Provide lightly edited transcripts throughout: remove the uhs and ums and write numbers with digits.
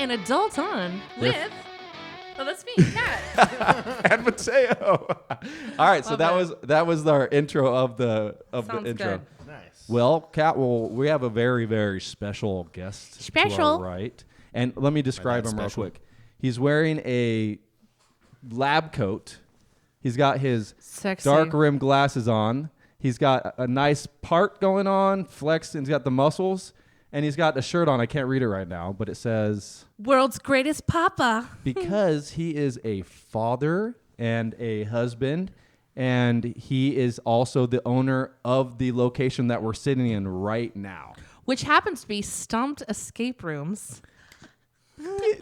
and Adult On with... Oh, that's me, Kat. And Mateo. All right, so that was our intro of the Sounds intro. good. Nice. Well, Kat, we have a very, very special guest to our right. And let me describe him real quick. He's wearing a lab coat. He's got his dark rim glasses on. He's got a nice part going on, flexed, and he's got the muscles. And he's got a shirt on. I can't read it right now, but it says... World's Greatest Papa. Because he is a father and a husband, and he is also the owner of the location that we're sitting in right now. Which happens to be Stumpt Escape Rooms.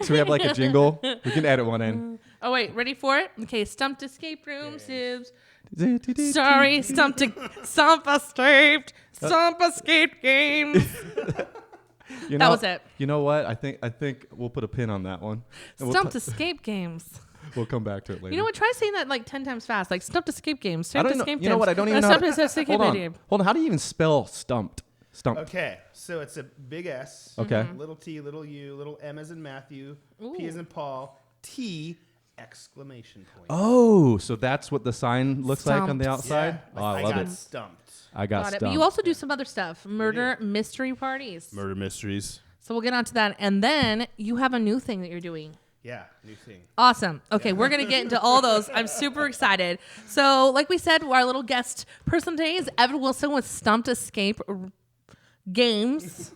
So we have like a jingle. We can edit one in. Oh, wait. Ready for it? Okay. Stumpt Escape Rooms is... Sorry, Stumpt Escaped. Stumpt Escape Games. That was it. You know what? I think we'll put a pin on that one. Stumpt Escape Games. We'll come back to it later. You know what? Try saying that like 10 times fast. Like Stumpt Escape Games. Stumpt Escape Games. You know what? I don't even know. Hold on. How do you even spell Stumpt? Stumpt. Okay, so it's a big S. Okay. Little T, little U, little M as in Matthew, P as in Paul, T, exclamation point. Oh, so that's what the sign looks like on the Stumped. outside? Yeah, Oh, I love it. Stumped. I got Got it. stumped. But you also do some other stuff. Murder mystery parties. Murder mysteries. So we'll get onto that. And then you have a new thing that you're doing. Yeah, new thing. Awesome. Okay, we're going to get into all those. I'm super excited. So like we said, our little guest person today is Evan Wilson with Stumpt Escape Games.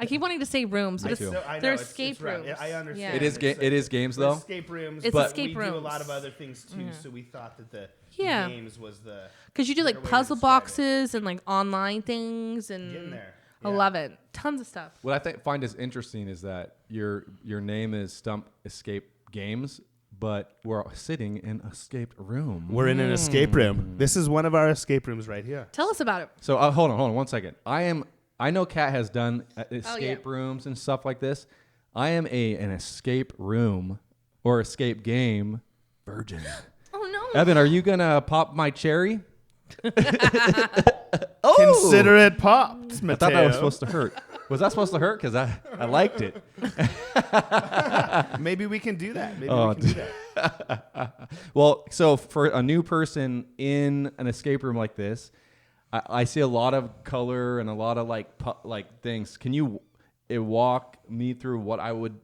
I keep wanting to say rooms, but they're escape rooms. I understand. Yeah. It is games though. Escape rooms. It's but escape we rooms. do a lot of other things too, so we thought that the games was the... Because you do like better way to puzzle describe boxes and like online things and Getting there. I love it. Tons of stuff. What I find is interesting is that your name is Stumpt Escape Games, but we're sitting in an escaped room. We're in an escape room. This is one of our escape rooms right here. Tell us about it. So hold on 1 second. I know Kat has done escape rooms and stuff like this. I am an escape room or escape game virgin. Oh no. Evan, are you gonna pop my cherry? Consider it popped, Mateo. I thought that was supposed to hurt. Was that supposed to hurt? Because I liked it. Maybe we can do that. Maybe we can do that. Well, so for a new person in an escape room like this, I see a lot of color and a lot of like things. Can you walk me through what I would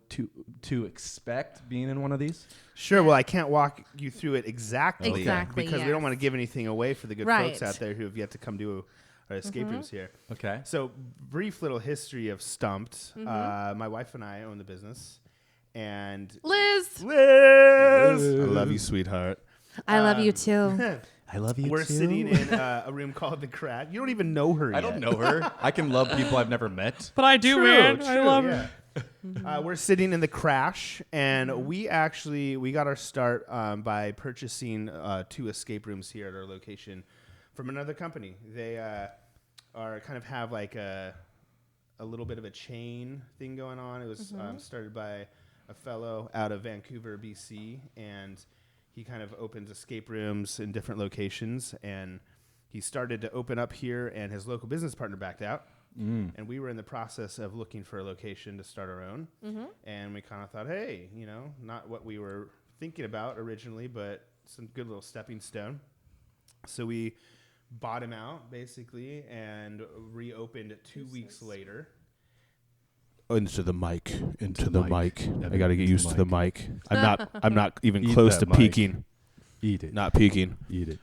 to expect being in one of these? Sure. Well, I can't walk you through it exactly because we don't yes. want to give anything away for the good Right. folks out there who have yet to come to our escape rooms here. Okay. So, brief little history of Stumpt. My wife and I own the business, and Liz. I love you, sweetheart. I love you too. I love you. We're sitting in a room called the Crash. You don't even know her yet. I don't know her. I can love people I've never met. But I do, man. I love her. We're sitting in the Crash, and we got our start by purchasing 2 escape rooms here at our location from another company. They are kind of have like a little bit of a chain thing going on. It was started by a fellow out of Vancouver, BC, and he kind of opens escape rooms in different locations, and he started to open up here, and his local business partner backed out. And we were in the process of looking for a location to start our own. And we kind of thought, hey, not what we were thinking about originally, but some good little stepping stone. So we bought him out, basically, and reopened 2 weeks later. Into the mic. I got to get used to the mic. I'm not even close to peaking. Eat it. Not peaking. Eat it.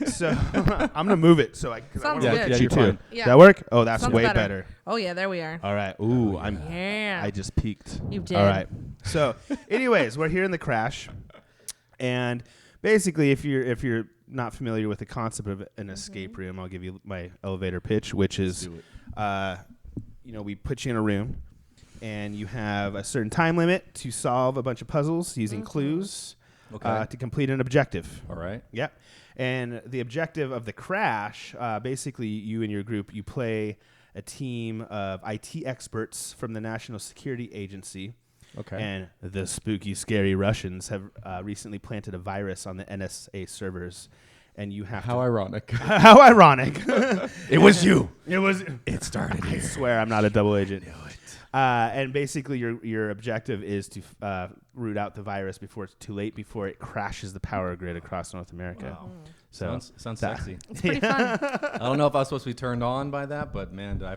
So I'm gonna move it so I Sounds want good. to look at Yeah, you you're too. fine. Yeah. That work? Oh, that's Sounds way better. better. Oh yeah, there we are. All right. Ooh, Yeah. I just peaked. You did. All right. So, anyways, we're here in the Crash, and basically, if you're not familiar with the concept of an escape room, I'll give you my elevator pitch, which is, we put you in a room, and you have a certain time limit to solve a bunch of puzzles using clues to complete an objective. All right. Yep. And the objective of the Crash, basically, you and your group, you play a team of IT experts from the National Security Agency. Okay. And the spooky, scary Russians have recently planted a virus on the NSA servers. And you have How ironic. How ironic. It was you. It was. It started I here. swear I'm not a double agent. And basically, your objective is to root out the virus before it's too late, before it crashes the power grid across North America. Wow. So Sounds sexy. It's pretty fun. I don't know if I was supposed to be turned on by that, but man, I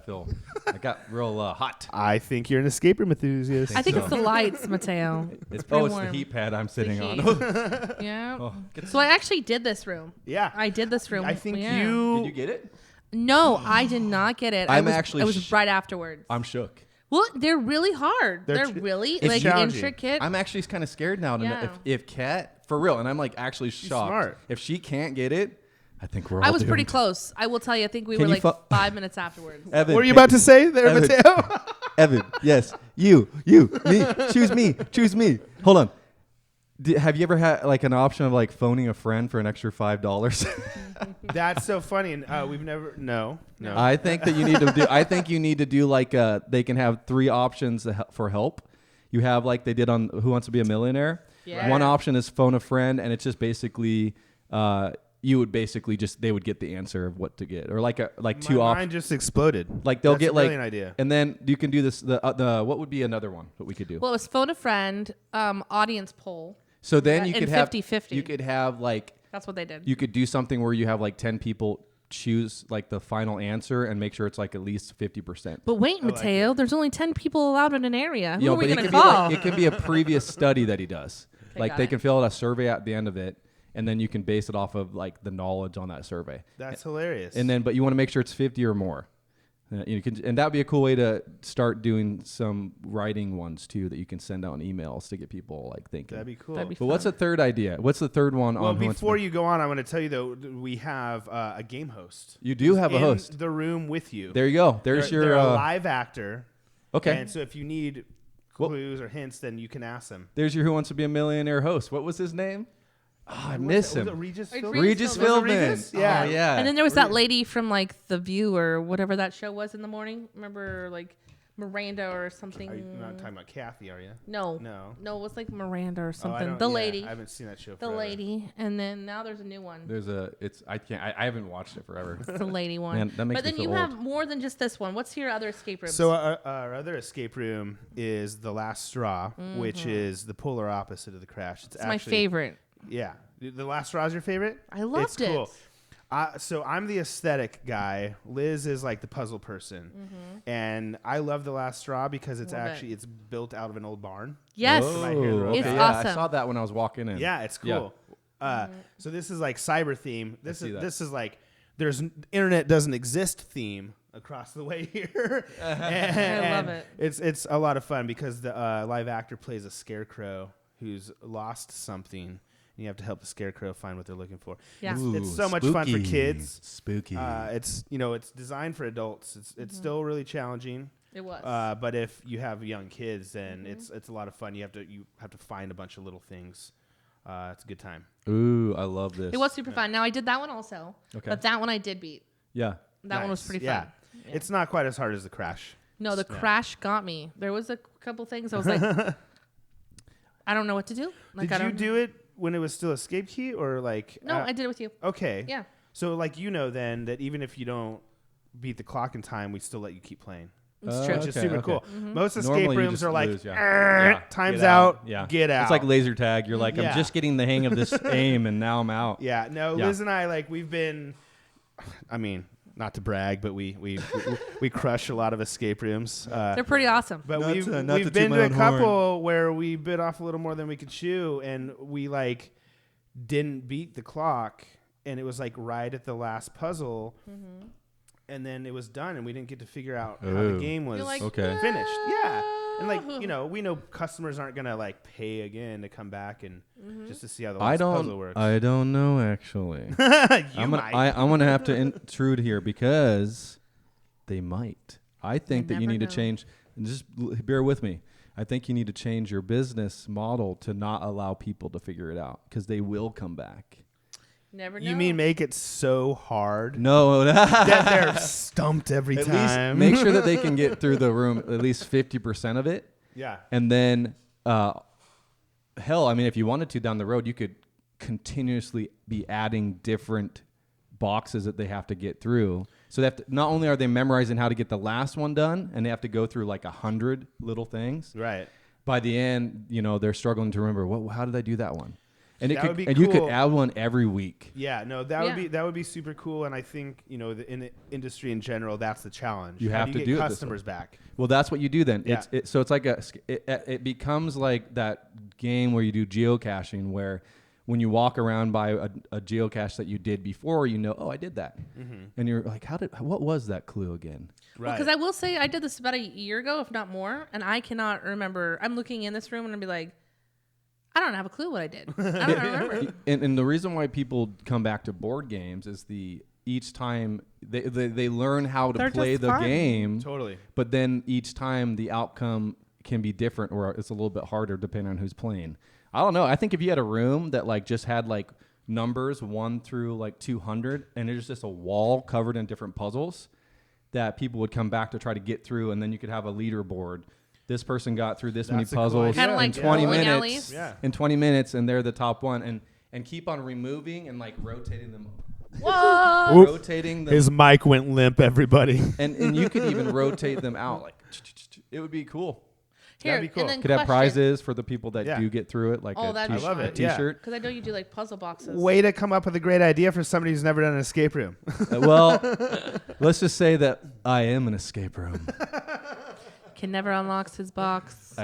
got real hot. I think you're an escape room enthusiast. I think so. it's the lights, Mateo. It's pretty the warm. heat pad I'm sitting on. Yeah. Oh, So I actually did this room. Yeah. I did this room. I think Yeah. Did you get it? No, I did not get it. It was right afterwards. I'm shook. Well, they're really hard. They're They're really it's like challenging. intricate. I'm actually kind of scared now to know Yeah. if Kat, for real, and I'm like actually shocked. smart. If she can't get it, I think we're all I was pretty doomed. close. I will tell you. I think we Can were you like 5 minutes afterwards. Evan, What are you about to say there, Evan. Mateo? Evan, yes, you, me, choose me. Hold on. Have you ever had like an option of like phoning a friend for an extra $5? That's so funny. And we've never. No. I think that you need to do. I think you need to do like they can have 3 options for help. You have like they did on Who Wants to Be a Millionaire. Yeah. One option is phone a friend, and it's just basically you would basically just they would get the answer of what to get, or like two My options. mind just exploded. Like they'll That's get a like, brilliant idea. and then you can do this. The what would be another one that we could do? Well, it was phone a friend, audience poll. So then you and could have 50-50. You could have like That's what they did. you could do something where you have like 10 people choose like the final answer and make sure it's like at least 50%. But wait, Mateo, there's only 10 people allowed in an area. Who are we but going to it could be call? like, it could be a previous study that he does. Like got they it. can fill out a survey at the end of it, and then you can base it off of like the knowledge on that survey. That's hilarious. And then, but you want to make sure it's 50 or more. You can, and that'd be a cool way to start doing some writing ones too that you can send out in emails to get people like thinking. that'd be cool. That'd be But what's the third idea? What's the third one Well, on Who Wants to before Be- you go on, I want to tell you though, we have a game host. You do have a in host. the room with you. There you go. There's they're your a live actor. okay. And so if you need clues or hints, then you can ask them. There's your Who Wants to Be a Millionaire host. What was his name? Oh, I miss Was it him. Regis Like Philbin? Regis Was it Philbin. Regis? Yeah. Oh, yeah. And then there was that lady from like The View or whatever that show was in the morning. Remember like Miranda or something? Are you not talking about Kathy, are you? No. No. No, it was like Miranda or Oh, I something. don't- The yeah, lady. I haven't seen that show The forever. lady. And then now there's a new one. There's a. It's. I can't. I haven't watched it forever. It's the lady one. Man, that makes but me then feel you old. have more than just this one. What's your other escape rooms? So our other escape room is The Last Straw, which is the polar opposite of the crash. it's my favorite. Yeah. The Last Straw is your favorite? I loved it. Cool. So I'm the aesthetic guy. Liz is like the puzzle person. And I love The Last Straw because it's Love it. actually it's built out of an old barn. Yes. My hero. It's okay, yeah, I awesome. saw that when I was walking in. Yeah, it's cool. So this is like cyber theme. see that. This is like there's internet doesn't exist theme across the way here. I love it. It's a lot of fun because the live actor plays a scarecrow who's lost something. And you have to help the scarecrow find what they're looking for. Yeah. It's so much fun for kids. Spooky. It's it's designed for adults. It's still really challenging. It was. But if you have young kids, then it's a lot of fun. You have to find a bunch of little things. It's a good time. Ooh, I love this. It was super fun. Now I did that one also. Okay. But that one I did beat. Yeah. That one was Nice. pretty Yeah. fun. Yeah. It's not quite as hard as the crash. No, the crash got me. There was a couple things I was like, I don't know what to do. Like, I Did you don't do it when it was still escape key or like? No, I did it with you. Okay. Yeah. So like then that even if you don't beat the clock in time, we still let you keep playing. It's true. Which is super cool. Most escape Normally you rooms just are like, lose, yeah. time's Get out, Yeah. get out. It's like laser tag. You're like, Yeah. I'm just getting the hang of this aim, and now I'm out. Yeah. No, Yeah. Liz and I we've been. I mean, not to brag, but we crush a lot of escape rooms. They're pretty awesome. But Not we've to- not to been toot my to a own couple where we bit off a little more than we could chew, and we didn't beat the clock, and it was right at the last puzzle, and then it was done, and we didn't get to figure out how the Ooh. game was You're like, Okay. finished. Yeah, and we know customers aren't gonna pay again to come back and just to see how the last puzzle works. I don't know actually. I'm gonna have to intrude here because they might. I think that you never need to know. change. And just bear with me. I think you need to change your business model to not allow people to figure it out because they will come back. Never know. You mean make it so hard No, that they're stumped every at time? least make sure that they can get through the room at least 50% of it, Yeah. and then hell, I mean, if you wanted to down the road, you could continuously be adding different boxes that they have to get through. So they have to, not only are they memorizing how to get the last one done, and they have to go through like 100 little things. Right. By the end, they're struggling to remember, how did I do that one? And You could add one every week. Yeah, no, that would be super cool. And I think in the industry in general, that's the challenge. You have to do customers back. Well, that's what you do then. Yeah. So it's like it becomes like that game where you do geocaching, where when you walk around by a geocache that you did before, I did that, and you're like, what was that clue again? Right. Because I will say I did this about a year ago, if not more, and I cannot remember. I'm looking in this room and I'll be like, I don't have a clue what I did. I don't remember. And the reason why people come back to board games is each time they learn how to play the game. Totally. But then each time the outcome can be different, or it's a little bit harder depending on who's playing. I don't know. I think if you had a room that like just had like numbers 1 through like 200, and there's just a wall covered in different puzzles that people would come back to try to get through, and then you could have a leaderboard. This person got through this many puzzles in 20 minutes. Alleys. Yeah. In 20 minutes, and they're the top one, and keep on removing and like rotating them. Whoa! Rotating them. His mic went limp, everybody. and you could even rotate them out. Like it would be cool. Here, That'd be cool. and then Could have prizes for the people that Yeah. do get through it, like Oh, that'd be fun. I love it, yeah. T-shirt. Because I know you do like puzzle boxes. Way to come up with a great idea for somebody who's never done an escape room. Well, let's just say that I am an escape room. Can never unlocks his box.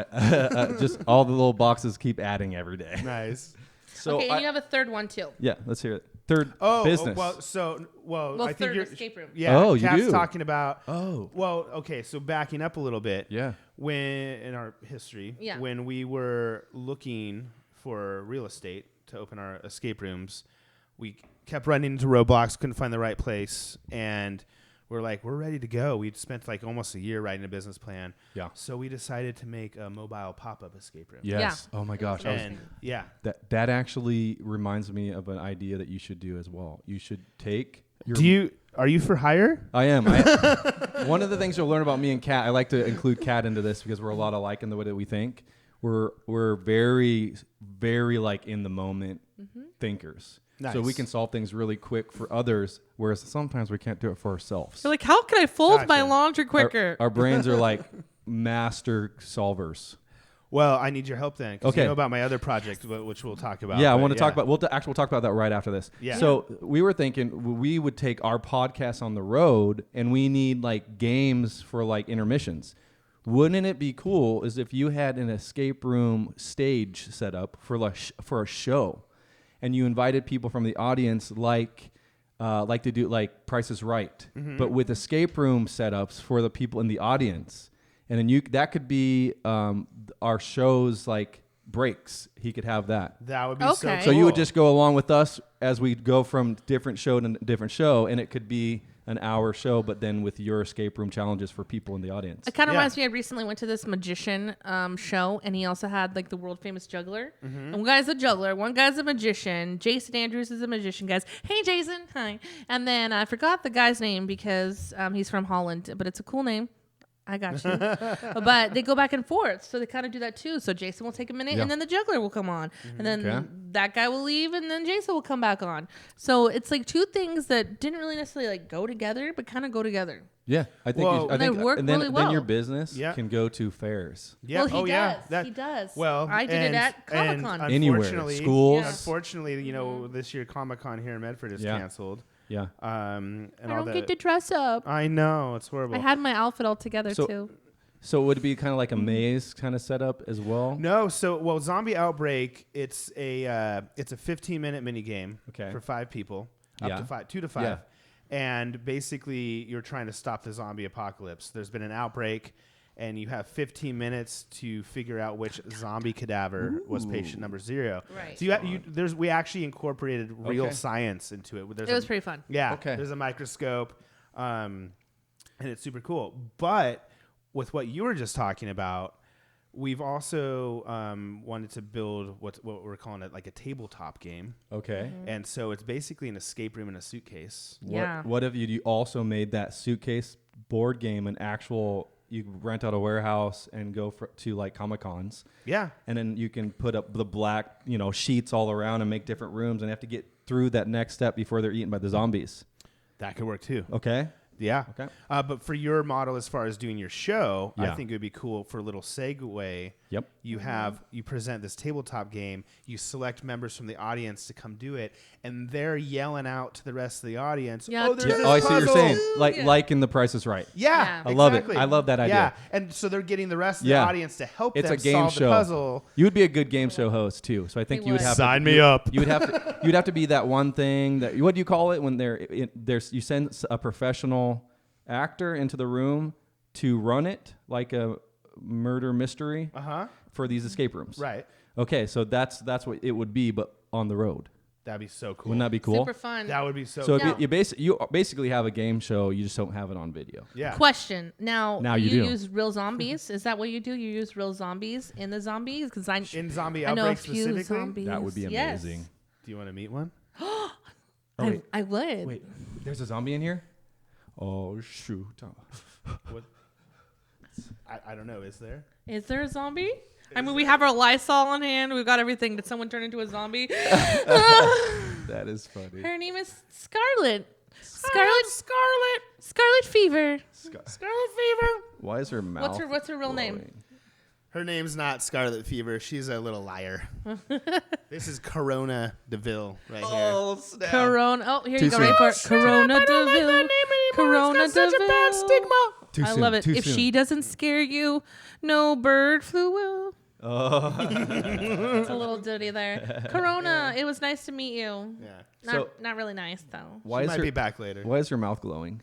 Just all the little boxes keep adding every day. Nice. So okay, and you have a third one too. yeah, let's hear it. Third I business. think third you're escape room. Yeah. Oh, you Kat's do? talking about. Oh. Well, okay. So backing up a little bit. Yeah. When in our history, Yeah. when we were looking for real estate to open our escape rooms, we kept running into roadblocks, couldn't find the right place, and we're like, we're ready to go. We'd spent like almost a year writing a business plan. Yeah. So we decided to make a mobile pop-up escape room. Yes. Yeah. Oh my gosh. And yeah. That actually reminds me of an idea that you should do as well. You should take your Are you for hire? I am. One of the things you'll learn about me and Kat, I like to include Kat into this because we're a lot alike in the way that we think. We're very, very like in the moment thinkers. Nice. So we can solve things really quick for others, whereas sometimes we can't do it for ourselves. You're like, how can I fold my Gotcha. laundry quicker? Our brains are like master solvers. Well, I need your help then. 'Cause Okay. you know about my other project, which we'll talk about. Yeah, I but want to talk about. We'll talk about that right after this. Yeah. So we were thinking we would take our podcast on the road, and we need like games for like intermissions. Wouldn't it be cool is if you had an escape room stage set up for for a show, and you invited people from the audience like to do like Price is Right, but with escape room setups for the people in the audience. And then that could be our show's like breaks. He could have that. That would be so Okay. cool. So you would just go along with us as we go from different show to different show, and it could be an hour show, but then with your escape room challenges for people in the audience. It kind of Yeah. reminds me. I recently went to this magician show, and he also had like the world famous juggler. And one guy's a juggler, one guy's a magician. Jason Andrews is a magician, guys. Hey, Jason, hi. And then I forgot the guy's name because he's from Holland, but it's a cool name. I got you. But they go back and forth, so they kind of do that too. So Jason will take a minute, Yeah. and then the juggler will come on, and then Okay. that guy will leave, and then Jason will come back on. So it's like two things that didn't really necessarily like go together, but kind of go together. Yeah, I think. Well, I They think, work and then, really then your well. business Yeah. can go to fairs. Yeah. Well, he yeah. does. He does. Well, I did it at Comic-Con. Anywhere. Unfortunately, Schools. Yeah. Unfortunately, this year Comic-Con here in Medford is Yeah. canceled. Yeah. And I all don't get to dress up. I know it's horrible. I had my outfit all together So- too. So would it be kind of like a maze kind of setup as well? No, Zombie Outbreak. It's a 15-minute mini game Okay. for 5 people, Yeah. up to 5, 2 to 5, Yeah. and basically you're trying to stop the zombie apocalypse. There's been an outbreak, and you have 15 minutes to figure out which zombie cadaver was patient number 0. Right. So we actually incorporated real Okay. science into it. It was pretty fun. Yeah. Okay. There's a microscope, and it's super cool. But with what you were just talking about, we've also wanted to build what we're calling it like a tabletop game. Okay. And so it's basically an escape room in a suitcase. Yeah. What if you also made that suitcase board game an actual? you rent out a warehouse and go to like Comic-Cons. Yeah. And then you can put up the black, sheets all around and make different rooms, and have to get through that next step before they're eaten by the zombies. That could work too. Okay. Yeah. Okay. But for your model, as far as doing your show, I Yeah. think it would be cool for a little segue. Yep. You present this tabletop game. You select members from the audience to come do it, and they're yelling out to the rest of the audience. Yeah. Oh, there's Yeah. this I see what you're puzzle." saying. Like Yeah. like in The Price is Right. Yeah, I love it. exactly. I love that idea. Yeah, and so they're getting the rest of the Yeah. audience to help It's them a game solve show. the puzzle. You would be a good game show host too. So I think He you would would. have Sign to, me you- up. You'd have to be that one thing that what do you call it when you send a professional actor into the room to run it like a murder mystery for these escape rooms. Right. Okay, so that's what it would be, but on the road. That'd be so cool. Wouldn't that be cool? Super fun. That would be so. So cool. Now- you basically have a game show, you just don't have it on video. Yeah. Question. Now you do. use real zombies. Is that what you do? You use real zombies in the zombies? Because In Zombie I know a Outbreak few specifically. zombies. That would be Yes. amazing. Do you want to meet one? wait. I would. Wait, there's a zombie in here? Oh shoot. What? I don't know. Is there? Is there a zombie? I mean, we have our Lysol on hand. We've got everything. Did someone turn into a zombie? That is funny. Her name is Scarlet. Scarlet Fever. Scarlet Fever. Why is her mouth? What's her real name? glowing? Her name's not Scarlet Fever. She's a little liar. This is Corona DeVille right here. Snap. Corona. Oh, here Too you go. soon. Right for it. Corona Deville. Corona Deville. Too I soon, love it. too If soon. she doesn't scare you, no bird flew will. Oh. It's a little ditty there. Corona, it was nice to meet you. Yeah. Not really nice though. Why She is might her be back later. Why is her mouth glowing?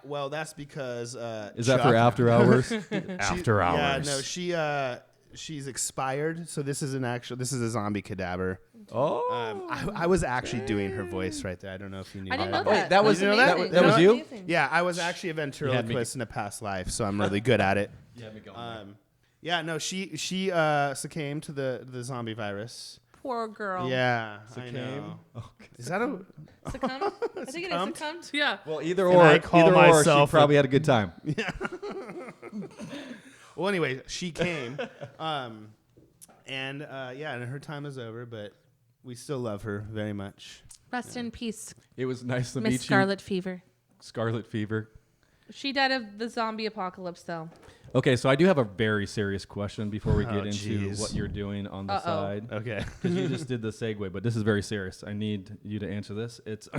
Well, that's because Is that for after hours? after hours? Yeah, no, she's expired. So this is a zombie cadaver. Oh. I was actually doing her voice right there. I don't know if you knew I didn't that. know that. Wait, that was- You know that? amazing. that was you? Amazing. Yeah, I was actually a had me- ventriloquist in a past life, so I'm really good at it. Yeah, me going. Yeah, no, she succumbed to the zombie virus. Poor girl. Yeah, I Succumb? know. Okay. Is that a? Succumb? I think it is Succumbed? succumbed. Yeah. Well, either And or, I call she myself probably had a good time. Well, anyway, she came, and her time is over, but we still love her very much. Rest in peace, It was nice to meet Miss Scarlet Fever. you. Scarlet Fever. She died of the zombie apocalypse, though. Okay, so I do have a very serious question before we get Oh, into jeez. what you're doing on the Uh-oh. side. Okay. Because you just did the segue, but this is very serious. I need you to answer this. It's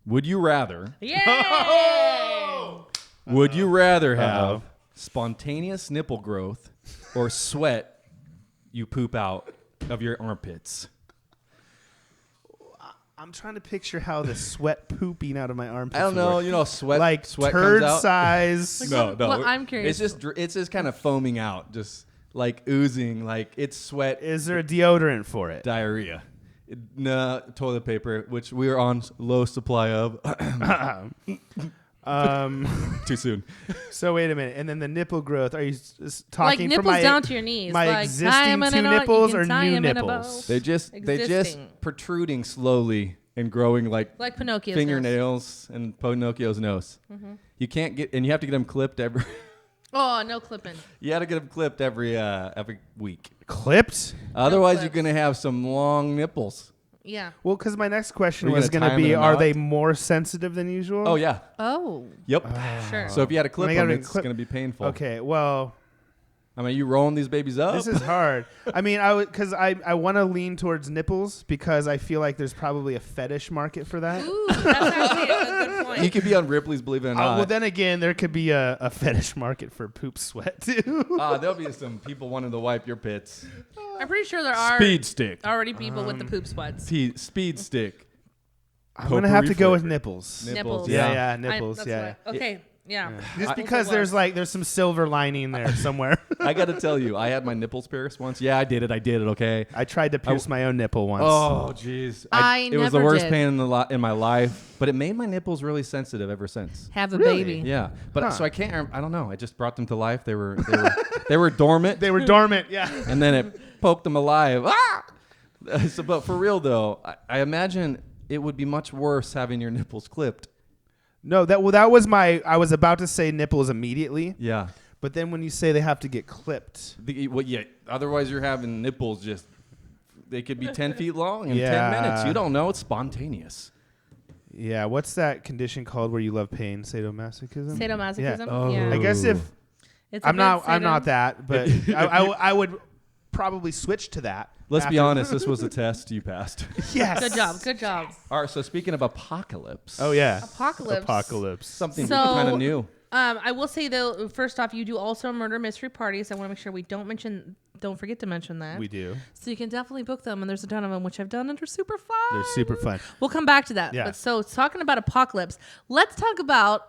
would you rather Yay! would you rather have Uh-oh. spontaneous nipple growth or sweat you poop out of your armpits? I'm trying to picture how the sweat pooping out of my armpits. I don't would know, work. sweat like sweat turd comes out. size. Like, No, what- no. what- I'm curious. It's just kind of foaming out, just like oozing, like it's sweat Is there a deodorant for it? diarrhea. No, toilet paper, which we are on low supply of. Too soon. So wait a minute, and then the nipple growth. Are you Like talking nipples for my down to your knees. my like, tie existing 'em in two a knot, you nipples can or tie new 'em in a bow. nipples? They're just Existing. protruding slowly and growing like Like Pinocchio's fingernails and Pinocchio's nose. You can't get, and you have to get them clipped every. nose. Oh, no clipping. You got to get them clipped every week. Clipped? Otherwise, you're clips. gonna have some long nipples. Yeah. Well, because my next question Are you was gonna going tie to 'em in be: a Are knot? they more sensitive than usual? Oh yeah. Oh, Yep. sure. So if you had to clip I gotta them, it's clip- gonna be painful. Okay. Well, I mean, you rolling these babies up? this is hard. I mean, I want to lean towards nipples because I feel like there's probably a fetish market for that. Ooh, that's actually a good point. You could be on Ripley's Believe It or Not. Well, then again, there could be a fetish market for poop sweat too. There'll be some people wanting to wipe your pits. I'm pretty sure there are Speed stick. already people with the poop sweats. Speed stick. I'm gonna have to go with flavored. nipples. Nipples. Yeah, I- nipples. that's Yeah. what okay. Yeah. Just because there's some silver lining there somewhere. I got to tell you, I had my nipples pierced once. Yeah, I did it. Okay. I tried to pierce my own nipple once. Oh, jeez. I it was the never worst did. pain in my life, but it made my nipples really sensitive ever since. Have a Really? baby. Yeah, but Huh. so I can't. I don't know. I just brought them to life. They were they were dormant, They were dormant. Yeah. and then it poked them alive. Ah! So, but for real though, I imagine it would be much worse having your nipples clipped. No, that was my. I was about to say nipples immediately. Yeah. But then when you say they have to get clipped, Otherwise you're having nipples just. They could be 10 feet long in 10 Yeah. minutes. You don't know. It's spontaneous. yeah. What's that condition called where you love pain? Sadomasochism. Sadomasochism. Yeah. Oh. Yeah. I guess if It's a I'm bit not that, but I would probably switch to that. Let's be after- honest. This was a test. You passed. Yes. Good job. All right. So speaking of apocalypse. Oh yeah. Apocalypse. Something So- kind of new. I will say though, first off, you do also murder mystery parties. I want to make sure we don't forget to mention that. We do. So you can definitely book them, and there's a ton of them, which I've done, and they're super fun. They're super fun. We'll come back to that. Yeah. But so talking about apocalypse, let's talk about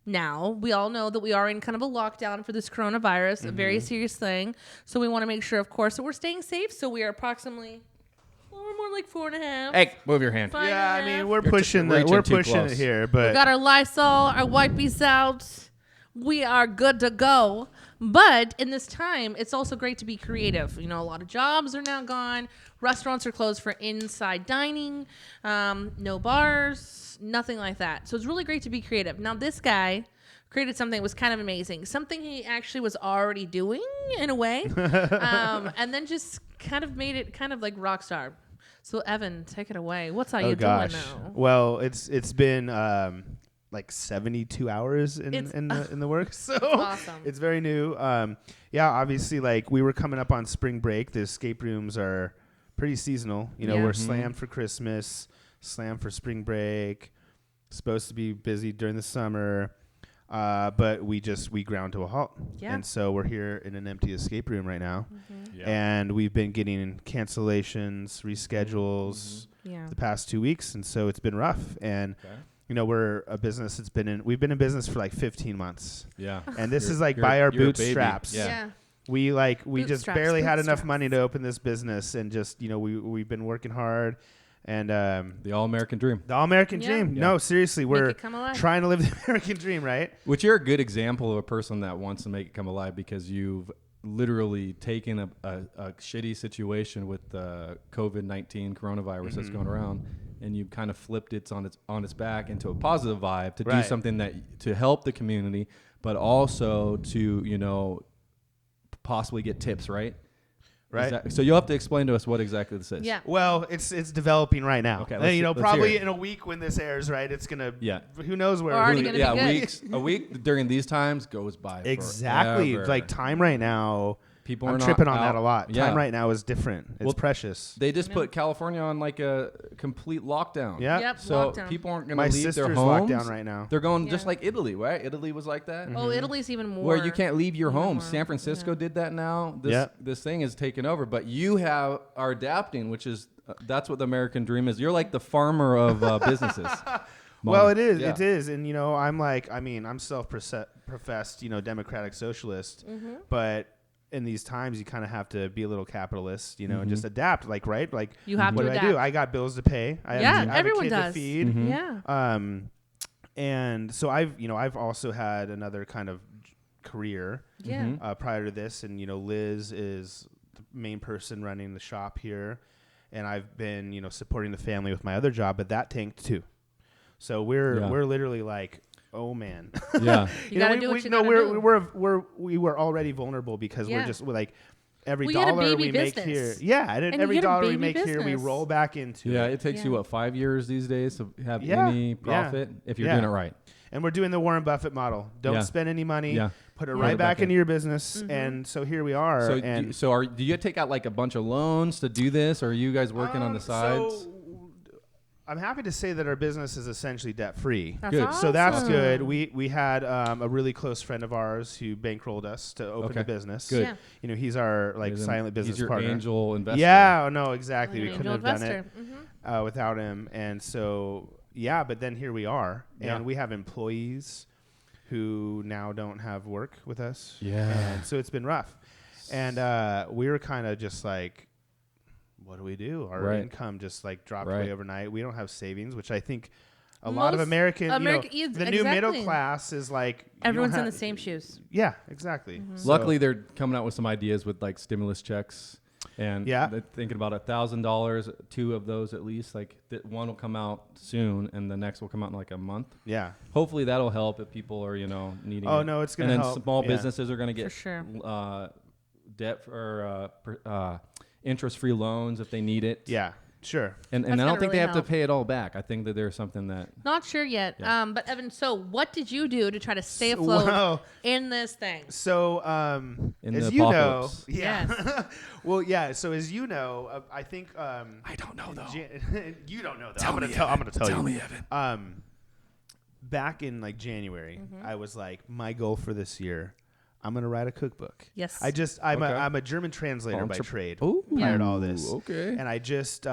now. We all know that we are in kind of a lockdown for this coronavirus, a very serious thing. So we want to make sure, of course, that we're staying safe. So we are approximately, we're more like 4.5. Hey, move your hand. 5.5. Yeah, I mean we're You're pushing reaching we're too pushing close. it here, We but got our Lysol, our wipes out. We are good to go. But in this time, it's also great to be creative. You know, a lot of jobs are now gone. Restaurants are closed for inside dining. No bars, nothing like that. So it's really great to be creative. Now, this guy created something that was kind of amazing. Something he actually was already doing in a way. And then just kind of made it kind of like rock star. So Evan, take it away. What's how you doing now? Well, it's been like 72 hours in the works, so awesome. It's very new. Yeah, obviously, like we were coming up on spring break. The escape rooms are pretty seasonal. You know, Yeah. we're slammed for Christmas, slammed for spring break. Supposed to be busy during the summer, but we ground to a halt. Yeah. And so we're here in an empty escape room right now, Yeah. and we've been getting cancellations, reschedules Yeah. the past 2 weeks, and so it's been rough. And Okay. you know, we're a business we've been in business for like 15 months. Yeah. And this You're- is like you're- by our you're a baby. bootstraps. Yeah. We just Bootstraps, barely had enough bootstraps. money to open this business, and just, you know, we've been working hard, and The all-American dream. the all-American Yeah. dream. Yeah. No, seriously, we're it come alive. trying to live the American dream, right? Which you're a good example of a person that wants to make it come alive, because you've literally taken a shitty situation with the COVID-19 coronavirus that's going around, and you kind of flipped it on its back into a positive vibe to do Right. something that to help the community, but also to, you know, possibly get tips, right? Right. So you'll have to explain to us what exactly this is. Yeah. Well, it's developing right now. Okay, And, let's- you know, let's probably hear it. in a week when this airs, right? It's gonna. Yeah. Who knows where? Already gonna be good. A week during these times goes by. Exactly. forever. Like time right now. People I'm are not tripping on out. that a lot. Yeah. Time right now is different. It's Well, precious. They just know. put California on like a complete lockdown. Yeah. Yep. So lockdown. people aren't going My to leave their sister's homes. locked down right now. They're going just Yeah. like Italy, right? Italy was like that. Oh, Italy's even more. Where you can't leave your even home. more. San Francisco Yeah. did that now. Yep. This thing is taken over, but you are adapting, which is that's what the American dream is. You're like the farmer of businesses. Well, it is. Yeah. It is. And, you know, I'm self-professed, you know, democratic socialist, but in these times you kind of have to be a little capitalist, you know, and just adapt, like, right? Like, You have what to do I adapt. do? I got bills to pay. I Yeah, have everyone a kid does. to feed. Mhm. Yeah. And so I've also had another kind of career Yeah. Mhm. prior to this, and, you know, Liz is the main person running the shop here, and I've been, you know, supporting the family with my other job, but that tanked too. So we're literally like, oh man. Yeah. You gotta do what you gotta do. We were already vulnerable because Yeah. we're like every We had a dollar baby we make business. here. Yeah, and And every you had a dollar we baby make here, we business. roll back into Yeah, it. it takes Yeah. you, what, 5 years these days to have Yeah. any Yeah. profit if you're Yeah. doing it right. And we're doing the Warren Buffett model. Don't Yeah. spend any money. Yeah. Put it Yeah. right Put it back back in. into your business. And so here we are. So, and do you take out like a bunch of loans to do this, or are you guys working on the sides? So I'm happy to say that our business is essentially debt free. That's Good. awesome. So that's good. We had a really close friend of ours who bankrolled us to open Okay. the business. Good. Yeah. You know, he's our like He's silent business he's your partner. angel investor. Yeah, no, exactly. An We couldn't angel have done it investor. Mhm. without him. And so, yeah, but then here we are. Yeah. And we have employees who now don't have work with us. Yeah. And so it's been rough. And we were kind of just like, what do we do? Our Right. income just like dropped Right. away overnight. We don't have savings, which I think a lot of Most American, yeah, the new middle exactly. class is like, you don't Everyone's in have- the same shoes. Yeah, exactly. Mm-hmm. So- Luckily, they're coming out with some ideas with like stimulus checks. And they're thinking about $1,000, 2 of those at least. Like one will come out soon, and the next will come out in like a month. Yeah. Hopefully that'll help if people are needing. Oh it. no, it's gonna help. And then small businesses are gonna get for sure. Debt or interest-free loans if they need it. Yeah. Sure. And I don't think they have to pay it all back. I think that there's something that... Not sure yet. Yeah. But Evan, so what did you do to try to stay afloat in this thing? So, in as the you apocalypse. know... Yeah. Yes. Well, yeah. So as you know, I think... I don't know, though. You don't know, though. I'm going to tell you. Tell me, Evan. Back in like January, I was like, my goal for this year... I'm going to write a cookbook. Yes. I'm a German translator by trade. Oh, prior to all this. Okay. And I just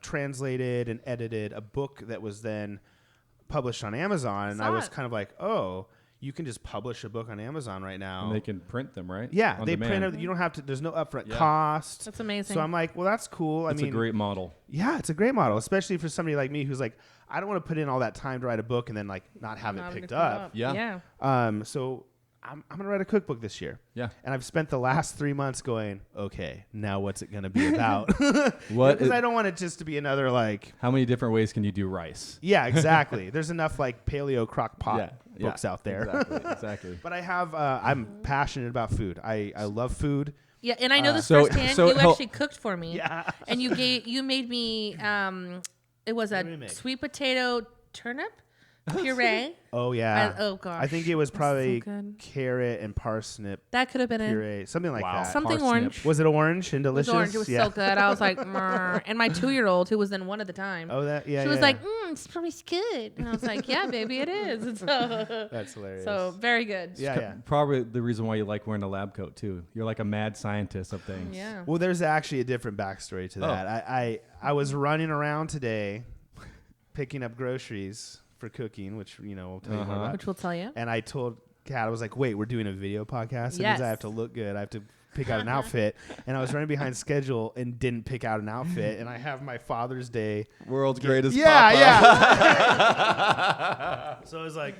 translated and edited a book that was then published on Amazon. And I was kind of like, oh, you can just publish a book on Amazon right now. And they can print them, right? Yeah. On They demand. print it. You don't have to, there's no upfront cost. That's amazing. So I'm like, well, that's cool. It's a great model. Yeah, it's a great model, especially for somebody like me who's like, I don't want to put in all that time to write a book and then like not have it picked up. Yeah. So I'm going to write a cookbook this year. Yeah. And I've spent the last 3 months going, okay, now what's it going to be about? What? Because I don't want it just to be another like... How many different ways can you do rice? Yeah, exactly. There's enough like paleo crock pot books out there. Exactly. But I have, I'm passionate about food. I love food. Yeah, and I know this firsthand. You actually cooked for me. Yeah. And you made me, it was a sweet potato turnip puree. Oh yeah. Oh gosh. I think it was probably so carrot and parsnip that could have been puree, something like that. Something Parsnip. orange. Was it orange and delicious? It was orange. It was so good. I was like, Mrr. And my 2-year-old, who was in one at the time. Oh, that yeah. She was like, it's probably good. And I was like, yeah, baby, it is. And so that's hilarious. So very good. Yeah. Probably the reason why you like wearing a lab coat too. You're like a mad scientist of things. Yeah. Well, there's actually a different backstory to that. I was running around today, picking up groceries for cooking, which we'll tell you more about. Which we'll tell you. And I told Kat, I was like, wait, we're doing a video podcast? That means I have to look good. I have to pick out an outfit. And I was running behind schedule and didn't pick out an outfit. And I have my Father's Day. World's greatest Papa. Yeah. So I was like,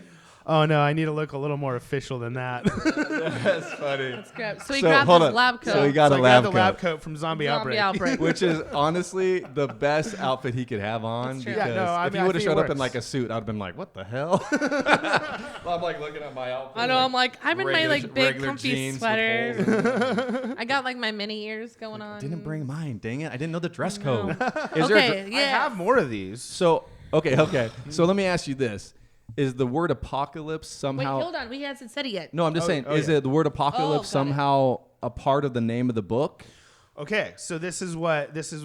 oh no, I need to look a little more official than that. That's funny. That's great. So he grabbed his lab coat. So he got I a grabbed lab the lab coat from Zombie Outbreak. Which is honestly the best outfit he could have on. That's true. Because if he would have showed up in like a suit, I'd have been like, what the hell? I'm like looking at my outfit. I know. I'm like, I'm in my like big comfy sweater. I got like my mini ears going on. Didn't bring mine. Dang it! I didn't know the dress code. Okay. I have more of these. So okay. So let me ask you this. Is the word apocalypse somehow... Wait, hold on. We hasn't said it yet. No, I'm just saying, is it the word apocalypse somehow a part of the name of the book? Okay, so this is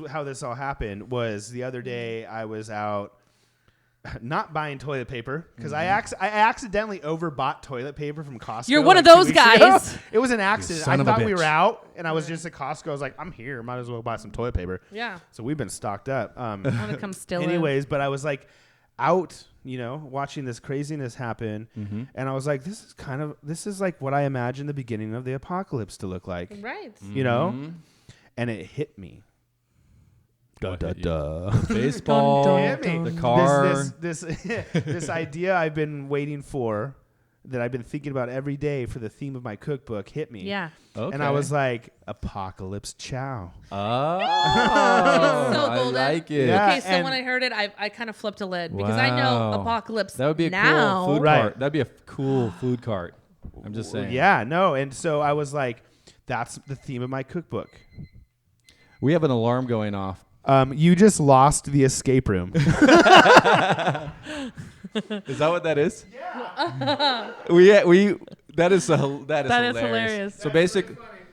how this all happened. Was the other day I was out not buying toilet paper because I accidentally overbought toilet paper from Costco. You're one of those guys. It was an accident. I son of a thought we bitch. were out, and I was just at Costco. I was like, I'm here. Might as well buy some toilet paper. Yeah. So we've been stocked up. I'm gonna come still. Anyways, but I was like out, watching this craziness happen, and I was like, this is like what I imagine the beginning of the apocalypse to look like. Right. And it hit me. What hit you? Duh. Baseball, the car. This idea I've been waiting for, that I've been thinking about every day for the theme of my cookbook, hit me. Yeah. Okay. And I was like, Apocalypse Chow. Oh, so I golden. like it. Yeah. Okay, so when I heard it, I kind of flipped a lid because I know apocalypse. That would be a now. cool food Right. cart. That'd be a cool food cart. I'm just saying. Yeah, no. And so I was like, that's the theme of my cookbook. We have an alarm going off. You just lost the escape room. Is that what that is? Yeah. That is hilarious.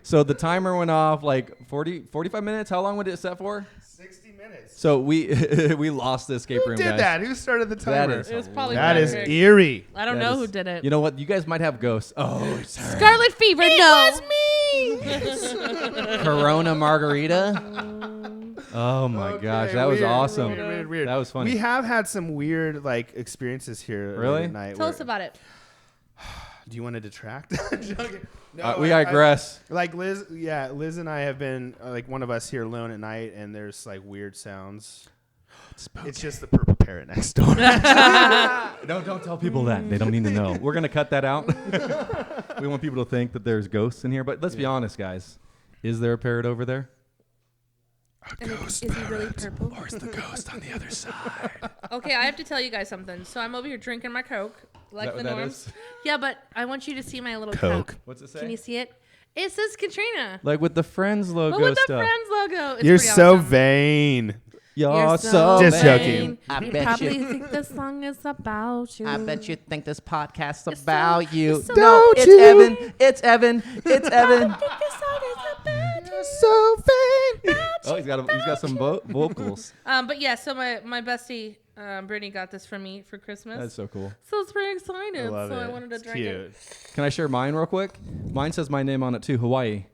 So the timer went off like 45 minutes. How long would it set for? 60 minutes. So we lost the escape room, Who did guys. that? Who started the timer? It was probably That is Patrick. eerie. I don't know who did it. You know what? You guys might have ghosts. Oh, it's her. Scarlet Fever. No. was me. Corona margarita. Oh my gosh, that was weird, awesome. Weird. That was funny. We have had some weird experiences here. Really? At night Tell us about it. Do you want to detract? We digress. Like Liz and I have been one of us here alone at night, and there's weird sounds. It's just the purple parrot next door. Don't tell people that. They don't need to know. We're gonna cut that out. We want people to think that there's ghosts in here, but let's be honest, guys. Is there a parrot over there? Is he really purple? Or is the ghost on the other side? Okay, I have to tell you guys something. So I'm over here drinking my Coke, like the norms. Yeah, but I want you to see my little Coke. cup. What's it say? Can you see it? It says Katrina. Like with the Friends logo But with the stuff. Friends logo. It's You're pretty so awesome. vain. You're so Just vain. joking. You probably think the song is about you. I bet you think this podcast's It's about so- you. it's so- Don't it's you? Evan. It's Evan. It's Evan. I think the song is about you. You're so vain. Oh, he's got some vocals. But yeah, so my bestie Brittany got this for me for Christmas. That's so cool. So it's very excited. I love so it. I wanted to It's drink cute. it. Can I share mine real quick? Mine says my name on it too, Hawaii.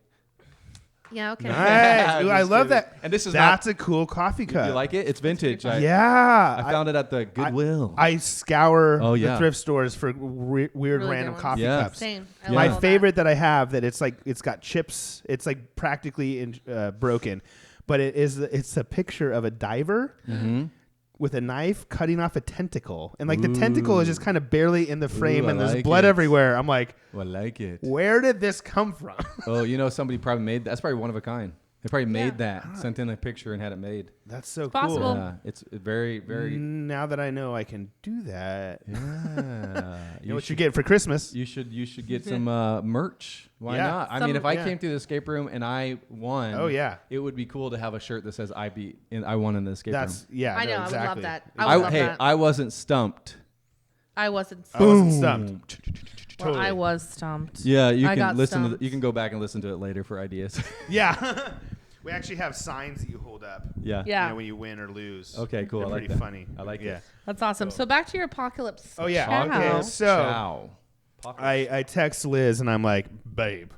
Yeah, okay. Nice. Ooh, I Just love kidding. that. And this is That's a cool coffee cup. You like it? It's vintage. Yeah. I found it at the Goodwill. I scour Oh, the yeah. thrift stores for weird Really random good coffee ones. Yeah. cups. Same. I Yeah. My love all favorite that I have that it's got chips. It's like practically broken, but it's a picture of a diver with a knife cutting off a tentacle, and like the tentacle is just kind of barely in the frame, Ooh, and I there's like blood it. everywhere. I'm like, I like it. where did this come from? Oh, somebody probably made that. That's probably one of a kind. They probably made that, sent in a picture and had it made. That's so cool. possible. Yeah, it's very, very. Now that I know I can do that, Yeah. you know what you're getting for Christmas? You should get some merch. Why Yeah. not? I mean, if I yeah. came through the escape room and I won, Oh, yeah. it would be cool to have a shirt that says I won in the escape That's room. yeah. I know. no, I would exactly. love that. I would love Hey, that. I wasn't stumped. I wasn't. I wasn't stumped. Well, Totally. I was stumped. Yeah, you I can got listen stumped. you can go back and listen to it later for ideas. Yeah. We actually have signs that you hold up. Yeah. Yeah. You know, when you win or lose. Okay, cool. They're I like pretty that. funny. I like yeah. it. That's awesome. So back to your apocalypse. Oh, yeah. Chow. Okay, so Chow. I text Liz and I'm like, babe,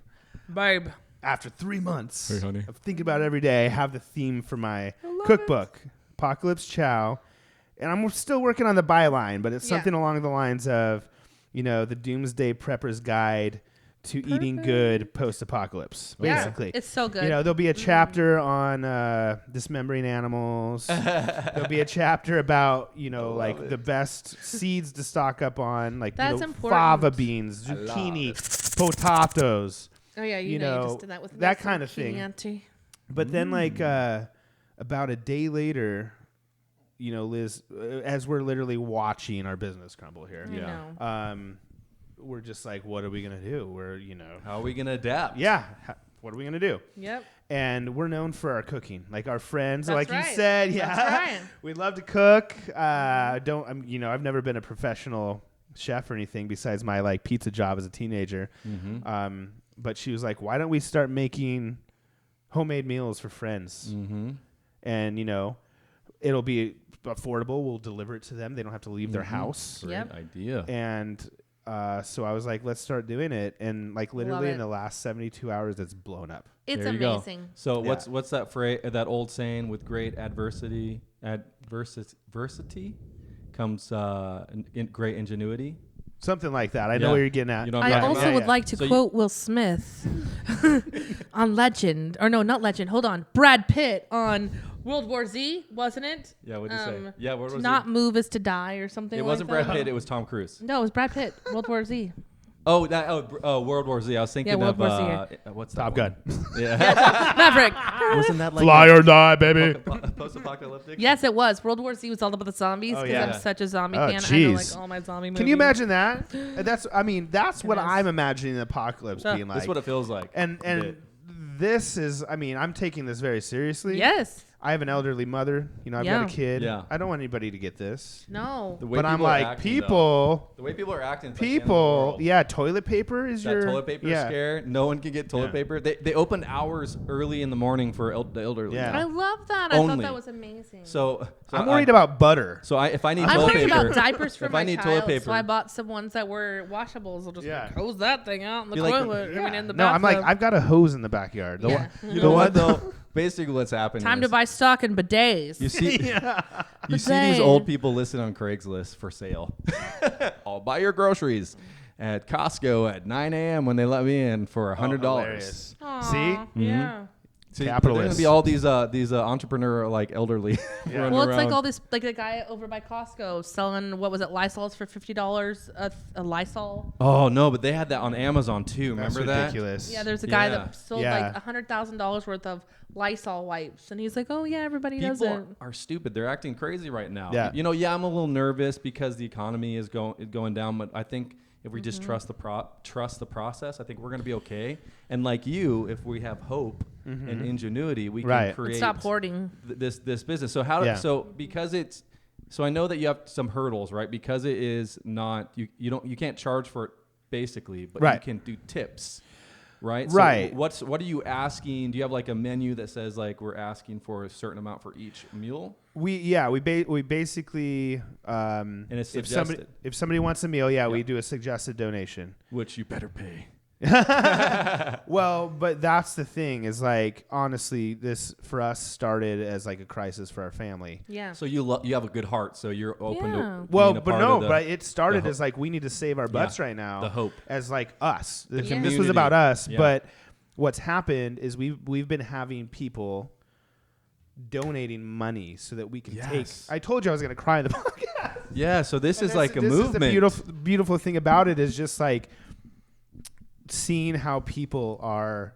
Babe. after 3 months Hey, honey. of thinking about it every day, I have the theme for my cookbook, Apocalypse Chow. And I'm still working on the byline, but it's something along the lines of, the Doomsday Prepper's Guide to Eating Good Post-Apocalypse, basically. Yeah, it's so good. There'll be a chapter on dismembering animals. There'll be a chapter about, like the best seeds to stock up on, like That's important. fava beans, zucchini, potatoes. Oh yeah, you just did that with that nice kind of zucchini thing. auntie. But then, like about a day later, Liz, as we're literally watching our business crumble here, I know. we're just like, what are we gonna do? We're, How are we gonna adapt? yeah. What are we gonna do? Yep. And we're known for our cooking, like our friends, That's like right. you said. That's Yeah, right. we love to cook. I've never been a professional chef or anything besides my like pizza job as a teenager. Mm-hmm. But she was like, why don't we start making homemade meals for friends? Mm-hmm. And it'll be affordable. We'll deliver it to them. They don't have to leave their house. Great Yep. idea. And so I was like, let's start doing it. And like literally Love in it. the last 72 hours, it's blown up. It's There you go. amazing. So Yeah. what's that phrase? That old saying? With great adversity comes great ingenuity. Something like that. I know Yeah. where you're getting at. You know what I I'm talking also about? would like to So quote Will Smith on Legend, or no, not Legend. Hold on, Brad Pitt on World War Z, wasn't it? Yeah, what did you say? Yeah, what To was not move is to die, or something. it? It like wasn't that. Brad Pitt. It was Tom Cruise. No, it was Brad Pitt. World War Z. Oh, World War Z. I was thinking World of War Z. what's Top that Gun. one? Yeah. Maverick. Wasn't that like Fly or die, baby. post-apocalyptic? Yes, it was. World War Z was all about the zombies Oh, because yeah. I'm such a zombie Oh, fan. I know jeez. like all my zombie movies. Can you imagine that? That's what Goodness. I'm imagining the apocalypse Yeah. being like. That's what it feels like. and this is, I'm taking this very seriously. Yes. I have an elderly mother. I've Yeah. got a kid. Yeah. I don't want anybody to get this. No. The way But I'm people are like, acting, though. people, The way people are acting. It's like the end of the world. yeah, toilet paper is That your toilet paper yeah. scare. No one can get toilet Yeah. paper. They open hours early in the morning for the elderly. Yeah. I love that. I thought Only. that was amazing. So I'm worried about butter. So if I need I'm toilet worried paper, about diapers for if my I need child, toilet paper, so I bought some ones that were washables. I'll just Yeah. hose that thing out in the Be like- toilet. I mean, in the No, I'm like, bathtub. I've got a hose in the backyard. Yeah. you know what though? Basically, what's happening? Time to is buy stock in bidets. You see, you see Dang. these old people listed on Craigslist for sale. I'll buy your groceries at Costco at 9 a.m. when they let me in for $100. Hilarious. Aw, See? Yeah. See, capitalists. There's gonna be all these entrepreneur like elderly. running Well, it's like around. all this, like the guy over by Costco selling, what was it, Lysols for $50 a Lysol. Oh no, but they had that on Amazon too. That's Remember that? ridiculous. Yeah, there's a guy Yeah. that sold Yeah. like $100,000 worth of Lysol wipes, and he's like, "Oh yeah, everybody does People it." are stupid. They're acting crazy right now. Yeah. You know, I'm a little nervous because the economy is going down, but I think if we just trust the process, I think we're going to be okay. And like you, if we have hope and ingenuity, we can And create stop hoarding. this business. So so I know that you have some hurdles, right? Because it is not you can't charge for it basically, but you can do tips. Right. Right. So what are you asking? Do you have like a menu that says like we're asking for a certain amount for each meal? We basically And it's suggested. if somebody wants a meal, we do a suggested donation. Which you better pay. Well, but that's the thing is like honestly, this for us started as like a crisis for our family. Yeah. So you have a good heart, so you're open to Well, being a but part no, of but it started the as like we need to save our butts right now. The hope. As like us. This was community. about us, Yeah. but what's happened is we've been having people donating money so that we can take. I told you I was going to cry in the podcast. Yeah, so this is like a this movement. Is the beautiful thing about it is just like seeing how people are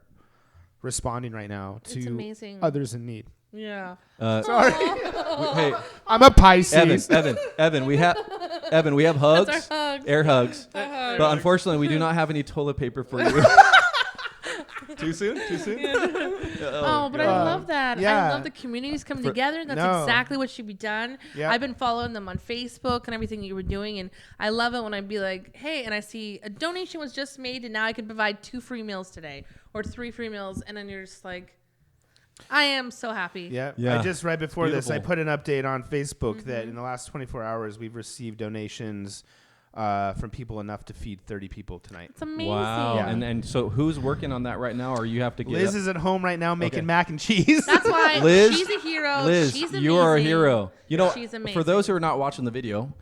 responding right now It's to amazing. others in need. Yeah. Sorry. Hey, I'm a Pisces. Evan, we have hugs, That's our hugs. air hugs, Our hugs. but unfortunately we do not have any toilet paper for you. Too soon? Oh, but I love that. yeah. I love the communities coming together. That's exactly what should be done. Yep. I've been following them on Facebook and everything you were doing, and I love it when I be like, hey, and I see a donation was just made, and now I can provide 2 free meals today or 3 free meals, and then you're just like, I am so happy. Yeah. Yeah. I just right before this, I Beautiful. put an update on Facebook that in the last 24 hours, we've received donations from people enough to feed 30 people tonight. It's amazing. Wow. Yeah. And so who's working on that right now, or you have to get Liz is at home right now making mac and cheese. That's why Liz, she's a hero. Liz, She's amazing. you are a hero. You know, She's amazing. for those who are not watching the video,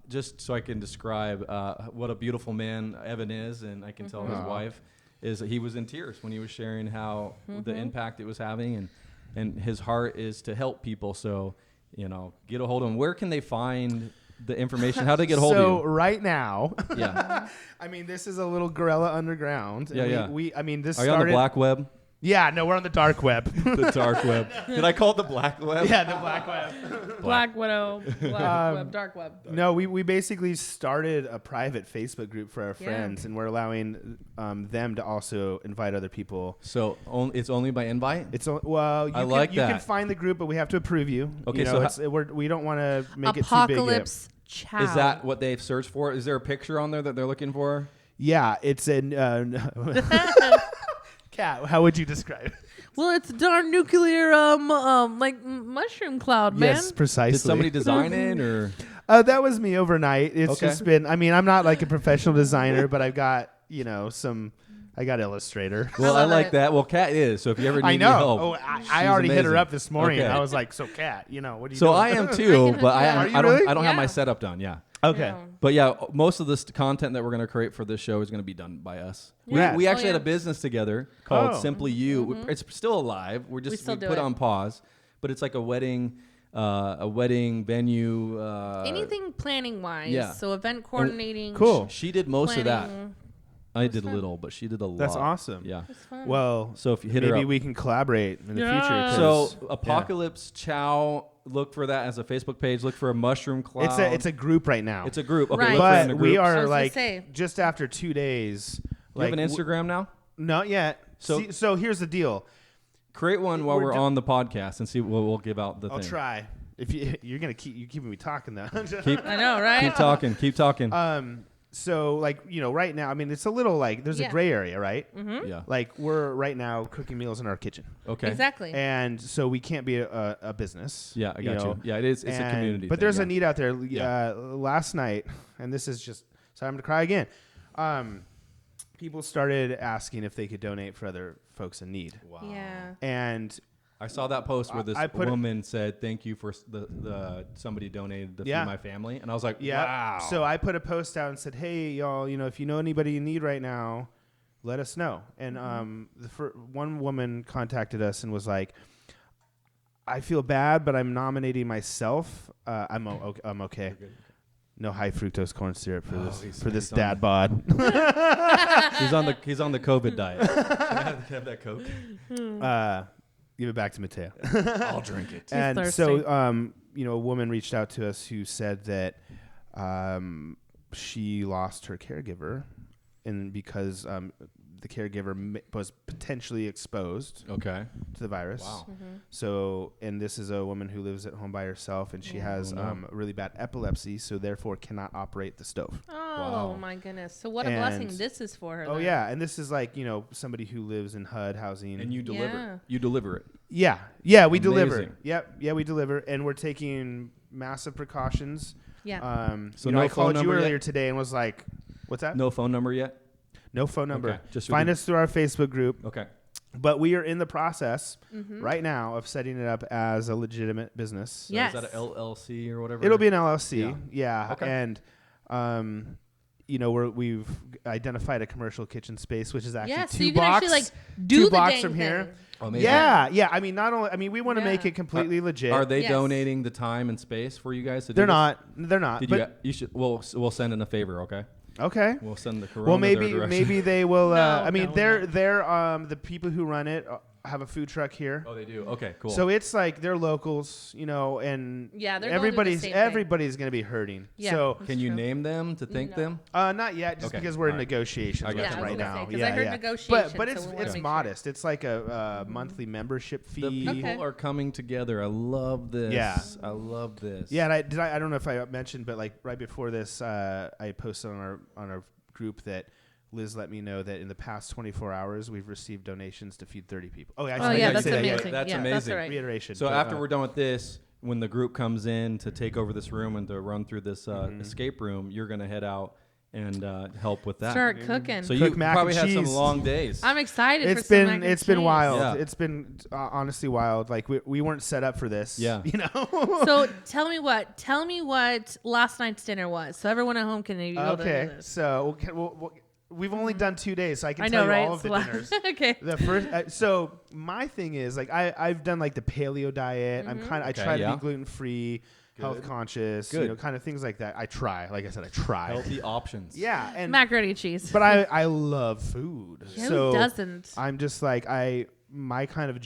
just so I can describe what a beautiful man Evan is, and I can tell his wife is that he was in tears when he was sharing how the impact it was having, and his heart is to help people. So, get a hold of him. Where can they find the information? How to get a hold So of you? right now, Yeah. I mean, this is a little guerrilla underground. And Yeah. I mean, this Are you started. on the black web? Yeah, no, we're on the dark web. The dark web. Did I call it the black web? Yeah, the black web. Black Widow, Black Web, Dark Web. No, we basically started a private Facebook group for our Yeah. friends, and we're allowing them to also invite other people. So it's only by invite? It's well, you I can, like you can that. find the group, but we have to approve you. Okay, so we don't want to make Apocalypse Chow. Is that what they've searched for? Is there a picture on there that they're looking for? it big. Yeah, it's an. Kat, how would you describe it? Well, it's a darn nuclear, mushroom cloud, man. Yes, precisely. Did somebody design it, or That was me overnight. It's Okay. just been. I mean, I'm not like a professional designer, but I've got I got Illustrator. well, I love like it. that. Well, Kat is. So if you ever need I know. help, Oh, she's I already hit her amazing. up this morning. Okay. I was like, "So, Kat, what are you So doing?" I am too, but Are you I really? don't have my Yeah. setup done. Yeah. Okay. Yeah. But yeah, most of this content that we're going to create for this show is going to be done by us. Yeah. We Oh, actually yeah. had a business together called Oh. Simply You. It's still alive. We still do put it. on pause, but it's like a wedding venue. Anything planning wise. yeah. So event coordinating. Cool. She did most of that. planning. I did a little, but she did a lot. That's awesome. Yeah. It's fun. Well, So if you hit her maybe up. we can collaborate in the Yeah. future. 'cause- So Apocalypse Chow, look for that as a Facebook page. Look for a mushroom cloud. it's a group right now. It's a group. Okay, Right. look for it in but the we groups. I are was gonna like say. just after 2 days. You have an Instagram now? Not yet. So- So here's the deal. Create one while We're we're do- on the podcast and see what we'll give out the I'll thing. try. If you're gonna keep keeping me talking though. Keep I know, right? keep talking. Keep talking. So like right now, I mean, it's a little like there's a Yeah. gray area, right? Yeah. Like we're right now cooking meals in our kitchen, Okay. Exactly. and so we can't be a business. Yeah, I got you. Yeah, it is. It's a And- community. But thing, there's yeah. a need out there. Yeah. Last night, and this is just sorry, I'm gonna cry again. People started asking if they could donate for other folks in need, Wow. Yeah. and I saw that post where this I put it- woman said, "Thank you for the somebody donated to Yeah. feed my family," and I was like, yeah. "Wow." So I put a post out and said, "Hey, y'all, if you know anybody in need right now, let us know. And one woman contacted us and was like, I feel bad, but I'm nominating myself. I'm okay. No high fructose corn syrup for this dad bod. He's on the COVID diet. Can I have that Coke? Give it back to Mateo. I'll drink it. And thirsty. so, a woman reached out to us who said that she lost her caregiver, and because the caregiver was potentially exposed Okay. to the virus. Wow. So, and this is a woman who lives at home by herself, and she has really bad epilepsy, so therefore cannot operate the stove. Oh my goodness! So what a blessing this is for her. Oh then. yeah, and this is like somebody who lives in HUD housing. And you deliver. Yeah. You deliver it. Yeah, we deliver. Amazing. Yep, we deliver, and we're taking massive precautions. Yeah. So no I phone called you number earlier yet? today and was like, "What's that?" No phone number yet? No phone number. Okay, just find with us through our Facebook group. Okay. But we are in the process right now of setting it up as a legitimate business. So Yes. Is that an LLC or whatever? It'll be an LLC. Yeah. Okay. And we've identified a commercial kitchen space, which is actually Yeah, so two you can blocks, actually do two the blocks dang from here. thing. Amazing. Yeah. I mean, we want to make Yeah. it completely legit. Are they Yes. donating the time and space for you guys to do They're this? not. They're not. Did But you should. We'll send in a favor. Okay. okay. We'll send the corona. Well, their maybe direction. they will. No, I mean, no, they're no. the people who run it have a food truck here. Oh, they do. Okay. Cool. So it's like they're locals, and Yeah, they're going through the same thing. everybody's going to be hurting. Yeah. So can you true. name them to thank No. them? not yet, just Okay, because we're in all right. negotiations I with got them you. right now. Because I heard negotiations. But so it's we wanna make sure. modest. It's like a monthly membership The fee. people Okay. are coming together. I love this. Yeah. I love this. Yeah, and I don't know if I mentioned, but like right before this, I posted on our group that Liz let me know that in the past 24 hours we've received donations to feed 30 people. Oh, actually, Oh I yeah, didn't that's say that. amazing. That's yeah, amazing. That's all right. Reiteration. So but, after we're done with this, when the group comes in to take over this room and to run through this Mm-hmm. escape room, you're going to head out and help with that. Start cooking. So Cook you mac probably and had some cheese. long days. I'm excited. it's for some mac been and it's been cheese. wild. Yeah. It's been honestly wild. Like we weren't set up for this. Yeah. So tell me what last night's dinner was, so everyone at home can maybe be able to Okay, do this. so we've only done 2 days, so I can I tell know, you right? all of the dinners. Okay. The first, so my thing is like I've done like the paleo diet. Mm-hmm. I Okay, try to yeah. be gluten free, health conscious, Good. kind of things like that. I try, like I said, I try. Healthy options. Yeah, and Macaroni and cheese. but I love food. Yeah, so who doesn't? I'm just like my kind of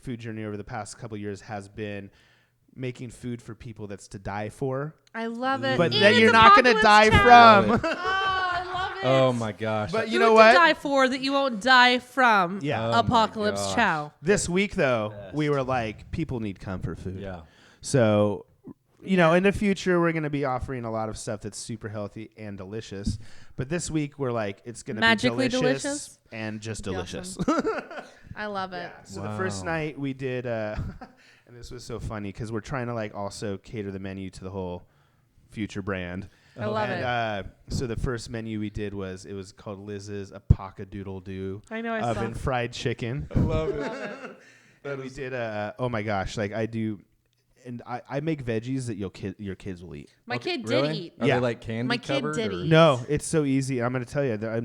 food journey over the past couple years has been making food for people that's to die for. I love it. But And then it's you're not going to Apocalypse die Chow. from. Love Oh, I love it. Oh my gosh. But you Food know what? to die for that you won't die from. Yeah. Oh my Apocalypse gosh. Chow. This week, though, Best. we were like, people need comfort food. Yeah. So, in the future, we're going to be offering a lot of stuff that's super healthy and delicious. But this week, we're like, it's going to be Magically delicious, delicious? and just Awesome. delicious. I love it. So the first Wow. night we did, and this was so funny because we're trying to like also cater the menu to the whole future brand. I love And it. so the first menu we did was called Liz's Apocadoodle-Doo I know I oven saw. fried chicken. I love it. And we did oh my gosh, like I do, and I make veggies that your kids will eat. My Okay, kid really? did eat. Are Yeah. they like candy My kid covered did or- eat. No, it's so easy. I'm going to tell you that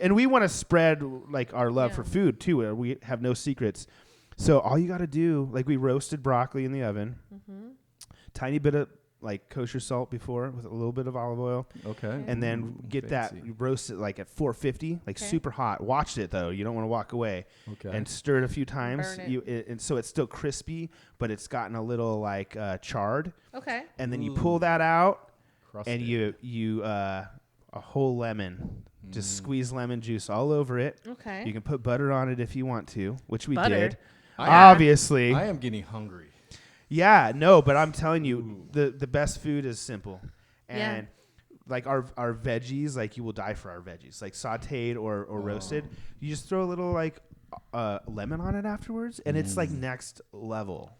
and we want to spread like our love Yeah. for food too. We have no secrets. So all you got to do, like we roasted broccoli in the oven, tiny bit of like kosher salt before with a little bit of olive oil, Okay. and then get that fancy. you roast it like at 450, like Okay. super hot. Watched it though. You don't want to walk away. Okay. And stir it a few times. Burn it. And so it's still crispy, but it's gotten a little like charred. Okay. And then you Ooh. pull that out, Crusted. and you a whole lemon, just squeeze lemon juice all over it. Okay. You can put butter on it if you want to, which we Butter? did. I- Obviously, I am getting hungry. yeah, no, but I'm telling you, the best food is simple, Yeah. and like our veggies, like you will die for our veggies, like sautéed or roasted. You just throw a little like lemon on it afterwards, and it's like next level,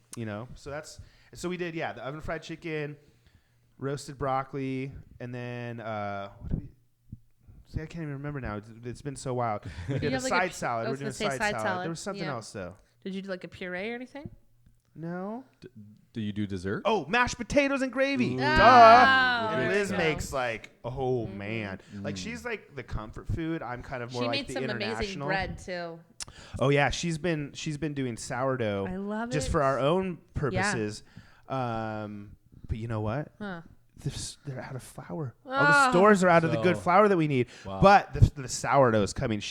So we did, the oven fried chicken, roasted broccoli, and then what did we? See, I can't even remember now. It's been so wild. We did a have like a side p- salad. I We're was doing gonna say side side salad. salad. There was something Yeah. else though. Did you do like a puree or anything? No. Do you do dessert? Oh, mashed potatoes and gravy. Ooh. Duh. Ah. And Liz Good makes stuff. like, oh man, like she's like the comfort food. I'm kind of more She like made the some international. amazing bread too. Oh yeah, she's been doing sourdough. I love just it. for our own purposes. But you know what? Huh. They're out of flour. All Ah. the stores are out of the good flour that we need. Wow. But the sourdough is coming.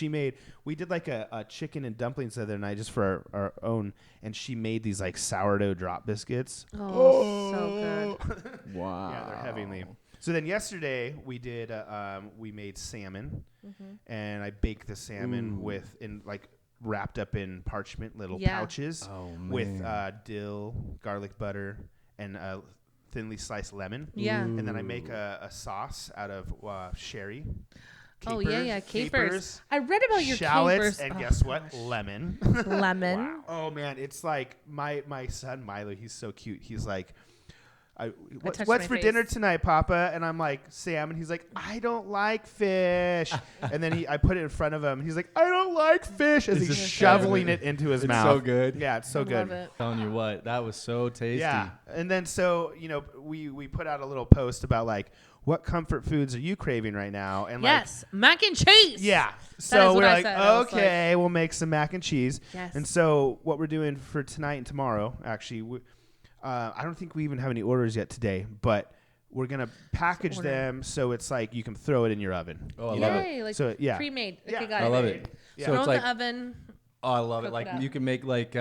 We did like a chicken and dumplings the other night just for our own, and she made these like sourdough drop biscuits. Oh, so good. Wow. Yeah, they're heavenly. So then yesterday we did we made salmon, and I baked the salmon wrapped up in parchment little pouches with dill, garlic butter, and thinly sliced lemon. Yeah. And then I make a sauce out of sherry. Oh yeah, capers. I read about your shallots, capers. and Oh, guess what? gosh. Lemon. Lemon. Wow. Oh man, it's like my son Milo. He's so cute. He's like, what's my for face. dinner tonight, Papa? And I'm like, salmon. He's like, I don't like fish. And then I put it in front of him. He's like, I don't like fish, as Is he's this shoveling salmon? it into his It's mouth. so good. Yeah, it's so I good. love it. Telling you what, that was so tasty. Yeah, and then so we put out a little post about like what comfort foods are you craving right now? And Yes, mac and cheese. yeah, is so what we're I like, said. I was okay, we'll make some mac and cheese. Yes. And so what we're doing for tonight and tomorrow, actually, I don't think we even have any orders yet today, but we're gonna package order. them so it's like you can throw it in your oven. Oh, I You love know? it. Yay, like So, yeah. pre-made. Yeah. Okay, got I it. love it. Yeah. So Throw it's in like, the oven. oh, I love it. Cook Like it up. you can make like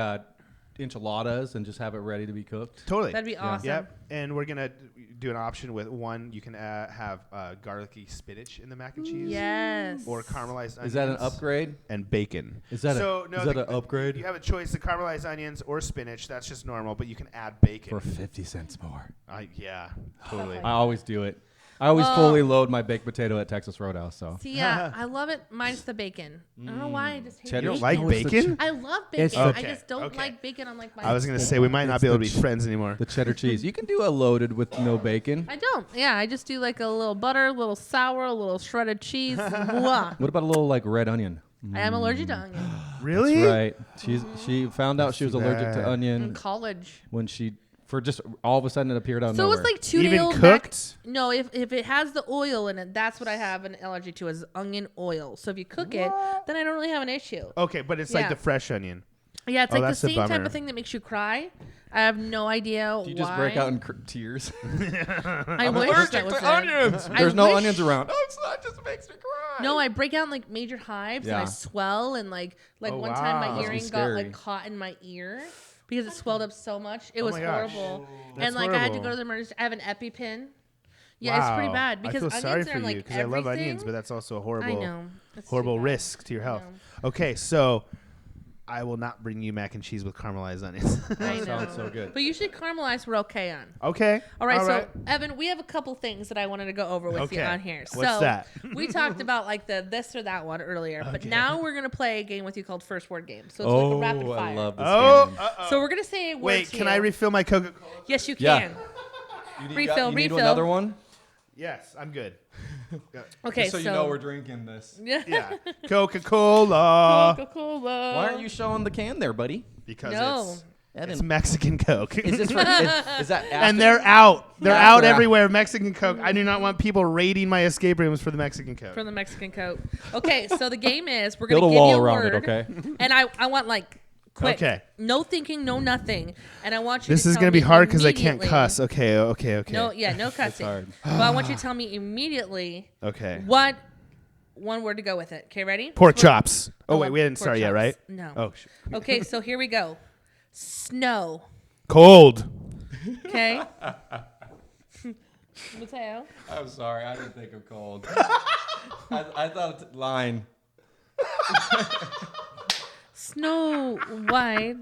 enchiladas and just have it ready to be cooked. Totally. That'd be awesome. Yep. And we're gonna do an option with one. You can have garlicky spinach in the mac and cheese. Yes. Or caramelized onions. Is that an upgrade? And bacon. Is that an upgrade? You have a choice of caramelized onions or spinach. That's just normal, but you can add bacon. For 50 cents more. Yeah, totally. I always do it. I always fully load my baked potato at Texas Roadhouse. So See, yeah, I love it. Minus the bacon. I don't know why. I just hate Cheddar. You don't bacon. like No, it's the bacon? I love It's bacon. the- I just don't Okay. like bacon on like my. I was gonna say we might not It's be able to the be friends anymore. the cheddar cheese. You can do a loaded with no bacon. I don't. Yeah, I just do like a little butter, a little sour, a little shredded cheese. Mwah. What about a little like red onion? I am allergic to onion. Really? That's right. She found out she was too allergic to bad. In onion college. when for just all of a sudden it appeared out of So it nowhere. was like 2 Even day old cooked? No, if it has the oil in it, that's what I have an allergy to is onion oil. So if you cook it, then I don't really have an issue. Okay, but it's like Yeah. the fresh onion. Yeah, it's Oh, like the that's a same type bummer. of thing that makes you cry. I have no idea Do you why. just break out in tears? I wish that was it. onions. I There's no wish- onions around. Oh, it just makes me cry. No, I break out in like major hives and I Yeah. swell and like Oh, one time wow. my Must be earring got scary. like caught in my ear because it swelled up so much. It Oh was my gosh. horrible. That's And like I had to go horrible. to the emergency. I have an EpiPen. Yeah, it's pretty Wow. bad because I feel onions sorry are for in, like you because I love onions, everything. but that's also a I horrible, know. It's horrible too bad. risk to your I health. know. Okay, so I will not bring you mac and cheese with caramelized onions. I know. sounds so good. But usually caramelized we're okay on. Okay. All right, so Evan, we have a couple things that I wanted to go over with you Okay. on here. What's so that? we talked about like the this or that one earlier, but Okay. now we're gonna play a game with you called First Word Game. So it's like a rapid fire. I love this Oh, game. So we're gonna say a word wait. to Can you. I refill my Coca-Cola? Yes, you Yeah. can. You Refill, you need refill. another one? Yes, I'm good. Okay, Just so you know we're drinking this. yeah. Coca-Cola. Coca-Cola. Why aren't you showing the can there, buddy? Because No. it's Mexican Coke. Is this is that And they're out. They're After out that. everywhere. Mexican Coke. I do not want people raiding my escape rooms for the Mexican Coke. From the Mexican Coke. Okay, so the game is we're Build gonna a give wall you a around word, it, okay? and I want like quick, Okay. no thinking, no nothing, and I want you. This to is tell going to be me hard because I can't immediately- cuss. Okay. No, yeah, no cussing. hard. But I want you to tell me immediately Okay. what one word to go with it. Okay, ready? Pork chops. Oh, I wait, want we didn't pork start yet, chops. right? No. Oh, Okay, so here we go. Snow. cold. Okay. Mateo. I'm sorry, I didn't think of cold. I thought line. Snow White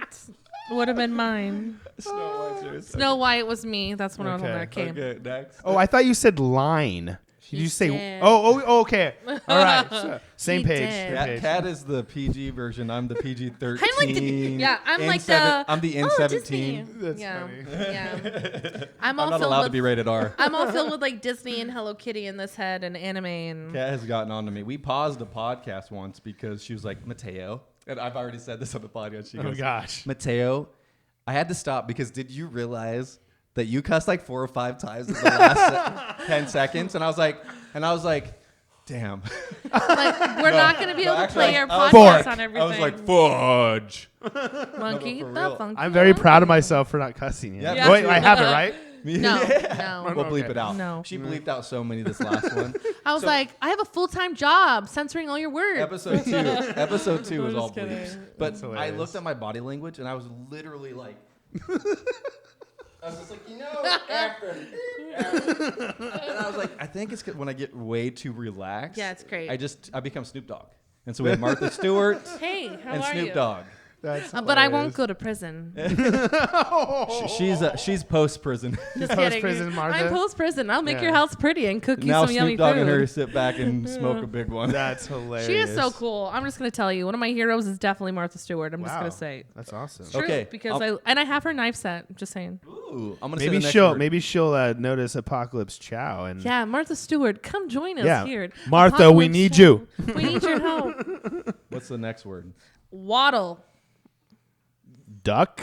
would have been mine. Snow White was me. That's when I was on there. Okay. Okay, next. Oh, I thought you said line. Did you say? did. Oh, okay. All right. So, same He page. did. Same Cat, page. Cat is the PG version. I'm the PG-13. I'm like the I'm like the I'm the oh, N17. Disney. That's yeah. funny. Yeah. I'm I'm all not filled allowed with to be rated R. I'm all filled with like Disney and Hello Kitty in this head and anime and Cat has gotten on to me. We paused a podcast once because she was like, Mateo, and I've already said this on the podcast. She Oh goes, gosh. Mateo, I had to stop because did you realize that you cussed like 4 or 5 times in the last 10 seconds? And I was like, damn. Like, we're not going to be able to play our Fork. podcast on everything. I was like, fudge. Monkey, No, for the real. funky. I'm very proud of myself for not cussing you. Yeah, Wait, me too. I have it right. No, Yeah. no. We'll bleep Okay. it out. No. She bleeped out so many this last one. I was like, I have a full-time job censoring all your words. Episode 2. Episode 2 was I'm all just kidding. bleeps. But That's I hilarious. looked at my body language and I was literally like, I was just like, after. And I was like, I think it's 'cause when I get way too relaxed. Yeah, it's great. I become Snoop Dogg. And so we have Martha Stewart Hey, how and are Snoop you? Dogg. That's But I won't go to prison. She's post prison. Just Post kidding. prison, Martha? I'm post prison. I'll make Yeah. your house pretty and cook you Now some yummy Snoop Dogg food. and her sit back and smoke a big one. That's hilarious. She is so cool. I'm just gonna tell you, one of my heroes is definitely Martha Stewart. I'm just Wow. gonna say. That's awesome. True, Okay, because I'll- I have her knife set. Just saying. Ooh, I'm gonna Maybe say the next she'll word. notice Apocalypse Chow and Yeah, Martha Stewart, come join us Yeah. here. at Martha, we Apocalypse need Chow. you. We need your help. What's the next word? Waddle. duck.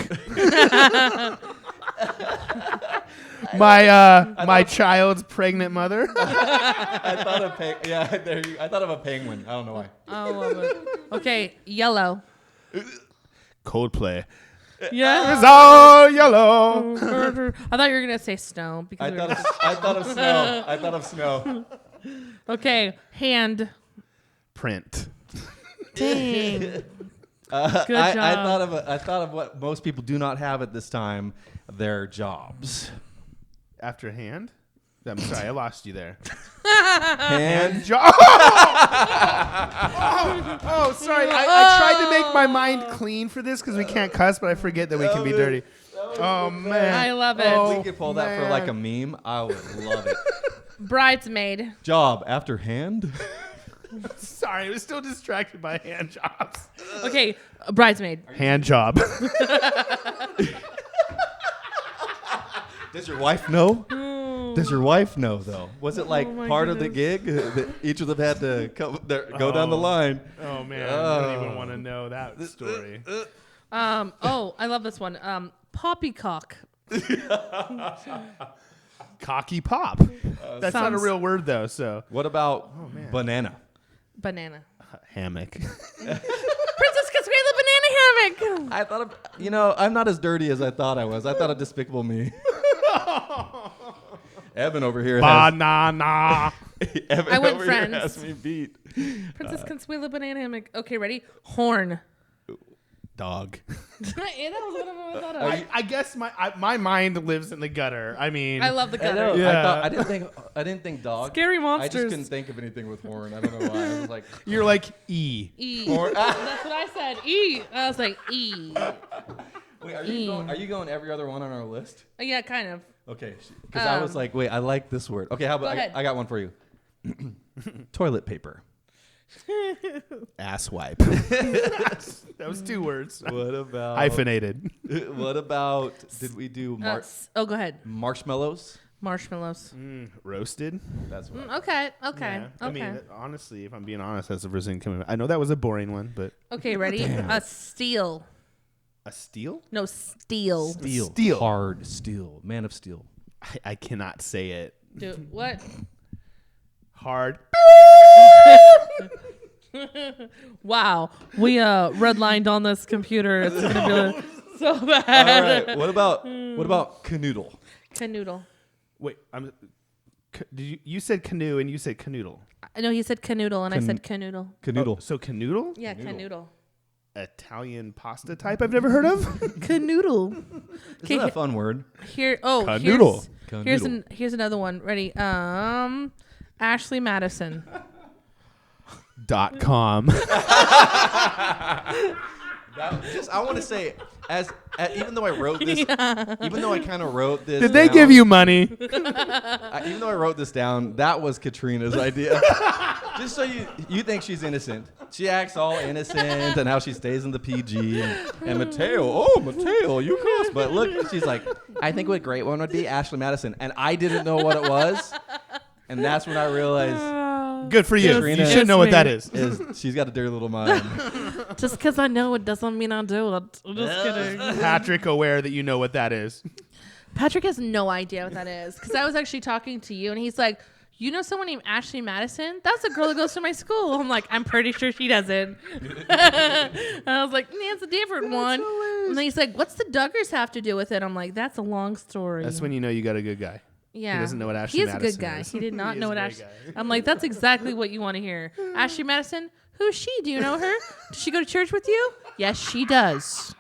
My child's pregnant mother. I thought of I thought of a penguin. I don't know why. I love it. Okay, yellow. Coldplay. Yeah. It's all yellow. I thought you were gonna say snow because I we were thought of snow. I thought of snow. okay, hand. Print. Dang. Good I job. I thought of what most people do not have at this time: their jobs. After hand? I'm sorry, I lost you there. Hand. Job. Oh, sorry. I tried to make my mind clean for this because we can't cuss, but I forget that we can be dirty. Oh, man. I love it. Oh, If we could pull that for like a man. meme, I would love it. Bridesmaid. Job after hand. Sorry, I was still distracted by hand jobs. Okay, bridesmaid. Hand job. Does your wife know? Does your wife know though? Was it like my part of the gig that each of them had to go down the line? Oh, man. I don't even want to know that story. Oh, I love this one. Poppycock. Cocky pop. That's not a Sounds- real word, though, so. What about banana? Banana. Hammock. Princess Consuela banana hammock. I thought of, I'm not as dirty as I thought I was. I thought of Despicable Me. Evan over here Banana. Evan I went over Friends. here has me beat. Princess Consuela banana hammock. Okay, ready? Horn. Dog. Yeah, that was one of them I thought of. I guess my mind lives in the gutter. I mean, I love the I know. gutter. Yeah. I didn't think dog. Scary I monsters. just couldn't think of anything with horn. I don't know why. I was like, you're like E. E. horn. That's what I said. E. I was like E. Wait, are you going every other one on our list? Yeah, kind of. Okay, because I was like, wait, I like this word. Okay, how about Go ahead. I got one for you. Toilet paper. Ass wipe. That was 2 words. What about Hyphenated. What about? Did we do Go ahead. marshmallows? Marshmallows. Roasted. That's what. Okay. Yeah. I Okay. mean, honestly, if I'm being honest, that's the first thing coming. I know that was a boring one, but Okay, ready? Steel. a steel? No, steel. Steel. Hard steel. Man of steel. I cannot say it. Dude, what? Hard. Wow. We redlined on this computer. It's gonna be so All bad. right. What about canoodle? Canoodle. Wait, did you said canoe and you said canoodle? No, he said canoodle and I said canoodle. Canoodle. Oh, so canoodle? Yeah, canoodle. Italian pasta type I've never heard of? Canoodle. Isn't that a fun word? Here. Canoodle. Here's another one. Ready? Ashley Madison. .com. I want to say, even though I wrote this, even though I kind of wrote this, Did they down, give you money? even though I wrote this down, that was Katrina's idea. Just so you think she's innocent. She acts all innocent and how she stays in the PG. And Mateo, you cuss. But look, she's like, I think what a great one would be Ashley Madison. And I didn't know what it was. And that's when I realized good for you. Katrina You should know what that is. She's got a dirty little mind. Just because I know it doesn't mean I'll do it. I'm just kidding. Patrick, aware that you know what that is. Patrick has no idea what that is because I was actually talking to you and he's like, you know someone named Ashley Madison? That's a girl that goes to my school. I'm like, I'm pretty sure she doesn't. And I was like, it's a different one. Hilarious. And then he's like, what's the Duggars have to do with it? I'm like, that's a long story. That's when you know you got a good guy. Yeah. He doesn't know what Ashley He's Madison a good guy. is. He did not He know is what a Ashley. great guy. I'm like, that's exactly what you want to hear. Ashley Madison, who's she? Do you know her? Does she go to church with you? Yes, she does.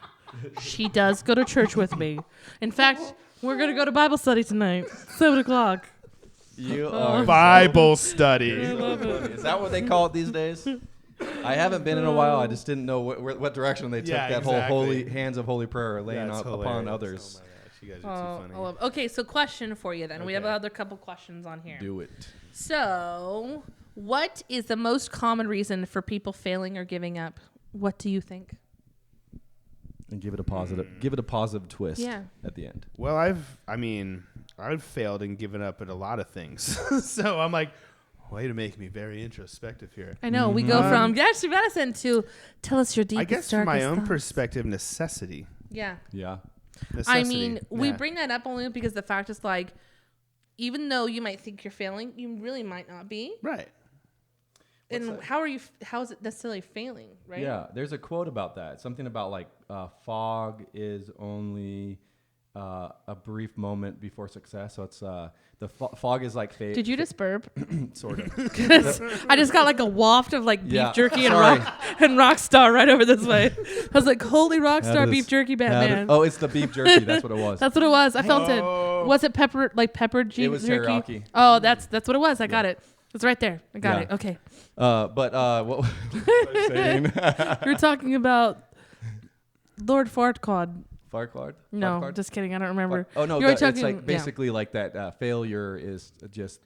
She does go to church with me. In fact, we're going to go to Bible study tonight, 7:00. You are Bible study. Is that what they call it these days? I haven't been in a while. I just didn't know what direction they took that whole holy hands of holy prayer laying upon others. Oh my gosh, you guys are too funny. Okay, so question for you then. We have Okay. another couple questions on here. Do it. So, what is the most common reason for people failing or giving up? What do you think? And give it a positive twist Yeah. at the end. Well, I've failed and given up at a lot of things. So I'm like, way to make me very introspective here. I know. We go from Ashley Madison to tell us your deepest, I guess from my darkest own thoughts. perspective, necessity. Yeah. Yeah. I mean, we Yeah. bring that up only because the fact is like, even though you might think you're failing, you really might not be. Right. And how is it necessarily failing, right? Yeah, there's a quote about that. Something about like fog is only a brief moment before success. So it's the fog is like fate. Did you just burp? Sort of. I just got like a waft of like beef Yeah, jerky sorry. and Rockstar right over this way. I was like, holy Rockstar How beef does- jerky, how Batman. does- oh, it's the beef jerky. That's what it was. That's what it was. I felt it. Oh. Was it pepper jerky? It was teriyaki. Oh, that's what it was. I got it. It's right there. I got Yeah. it. Okay. But what was I saying? You're talking about Lord Farquaad. Farquaad? No, Farquaad? just kidding. I don't remember. Oh no, You were it's talking- like yeah. basically like that. Failure is just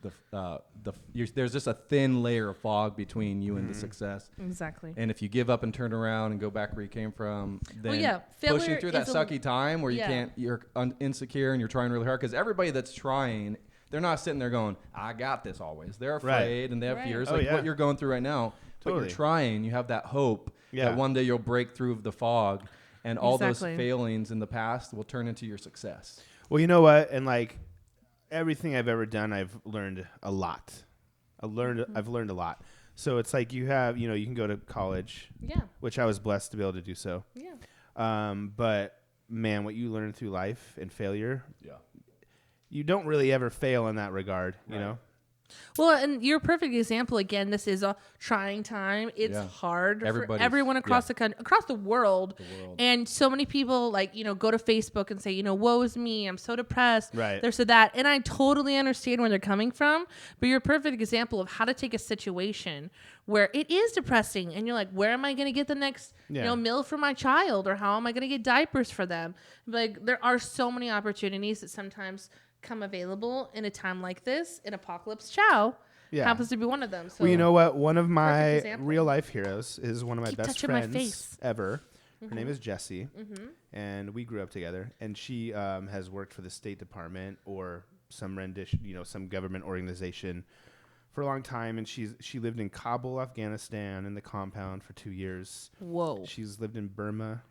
there's just a thin layer of fog between you and the success. Exactly. And if you give up and turn around and go back where you came from, then failure pushing through that is sucky time where Yeah. you're insecure and you're trying really hard. Because everybody that's trying, they're not sitting there going, "I got this." Always, they're afraid and they have Right. fears, Oh, like yeah. what you're going through right now. But Totally. you're trying. You have that hope Yeah. that one day you'll break through the fog, and all those Exactly. failings in the past will turn into your success. Well, you know what? And like everything I've ever done, I've learned a lot. I've learned a lot. So it's like you can go to college, Yeah. which I was blessed to be able to do so. Yeah. But man, what you learn through life and failure, Yeah. you don't really ever fail in that regard, you Right. know? Well, and you're a perfect example. Again, this is a trying time. It's Yeah. hard for Everybody's- everyone across yeah. the country, across the world. And so many people go to Facebook and say, woe is me. I'm so depressed. Right. There's that. And I totally understand where they're coming from. But you're a perfect example of how to take a situation where it is depressing and you're like, where am I going to get the next meal for my child? Or how am I going to get diapers for them? Like, there are so many opportunities that sometimes come available in a time like this. In Apocalypse Chow happens to be one of them. So Well, you know what? One of my example. real life heroes is one of my Keep best touching my friends face. ever. Her name is Jessie, and we grew up together. And she has worked for the State Department or some rendition, some government organization for a long time. And she lived in Kabul, Afghanistan, in the compound for 2 years. Whoa. She's lived in Burma.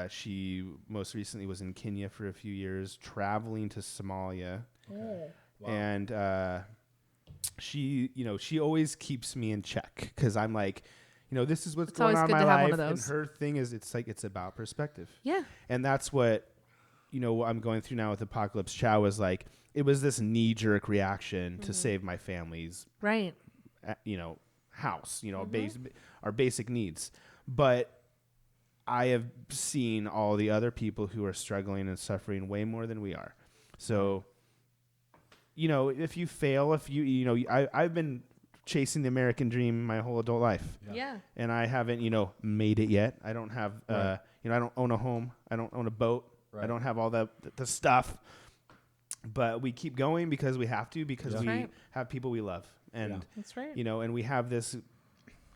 She most recently was in Kenya for a few years, traveling to Somalia. Oh. Wow. And she always keeps me in check because I'm like, this is what's It's going always on in good my to have one life. of And those. her thing is, it's about perspective. Yeah. And that's what, what I'm going through now with Apocalypse Chow was like, it was this knee-jerk reaction to save my family's, Right. house, our basic needs. But I have seen all the other people who are struggling and suffering way more than we are. So, if you fail, I've been chasing the American dream my whole adult life. Yeah. And I haven't, made it yet. I don't have, Right. I don't own a home. I don't own a boat. Right. I don't have all the stuff. But we keep going because we have to, because we Right. have people we love. And, That's right. and we have this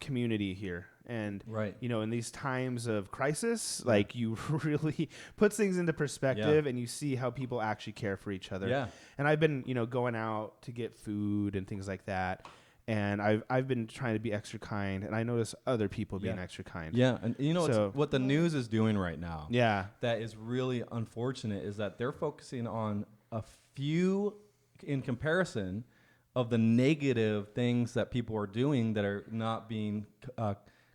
community here. And, Right. in these times of crisis, like you really puts things into perspective and you see how people actually care for each other. Yeah. And I've been, going out to get food and things like that. And I've been trying to be extra kind, and I notice other people being extra kind. Yeah, and what the news is doing right now. Yeah, that is really unfortunate is that they're focusing on a few, in comparison, of the negative things that people are doing that are not being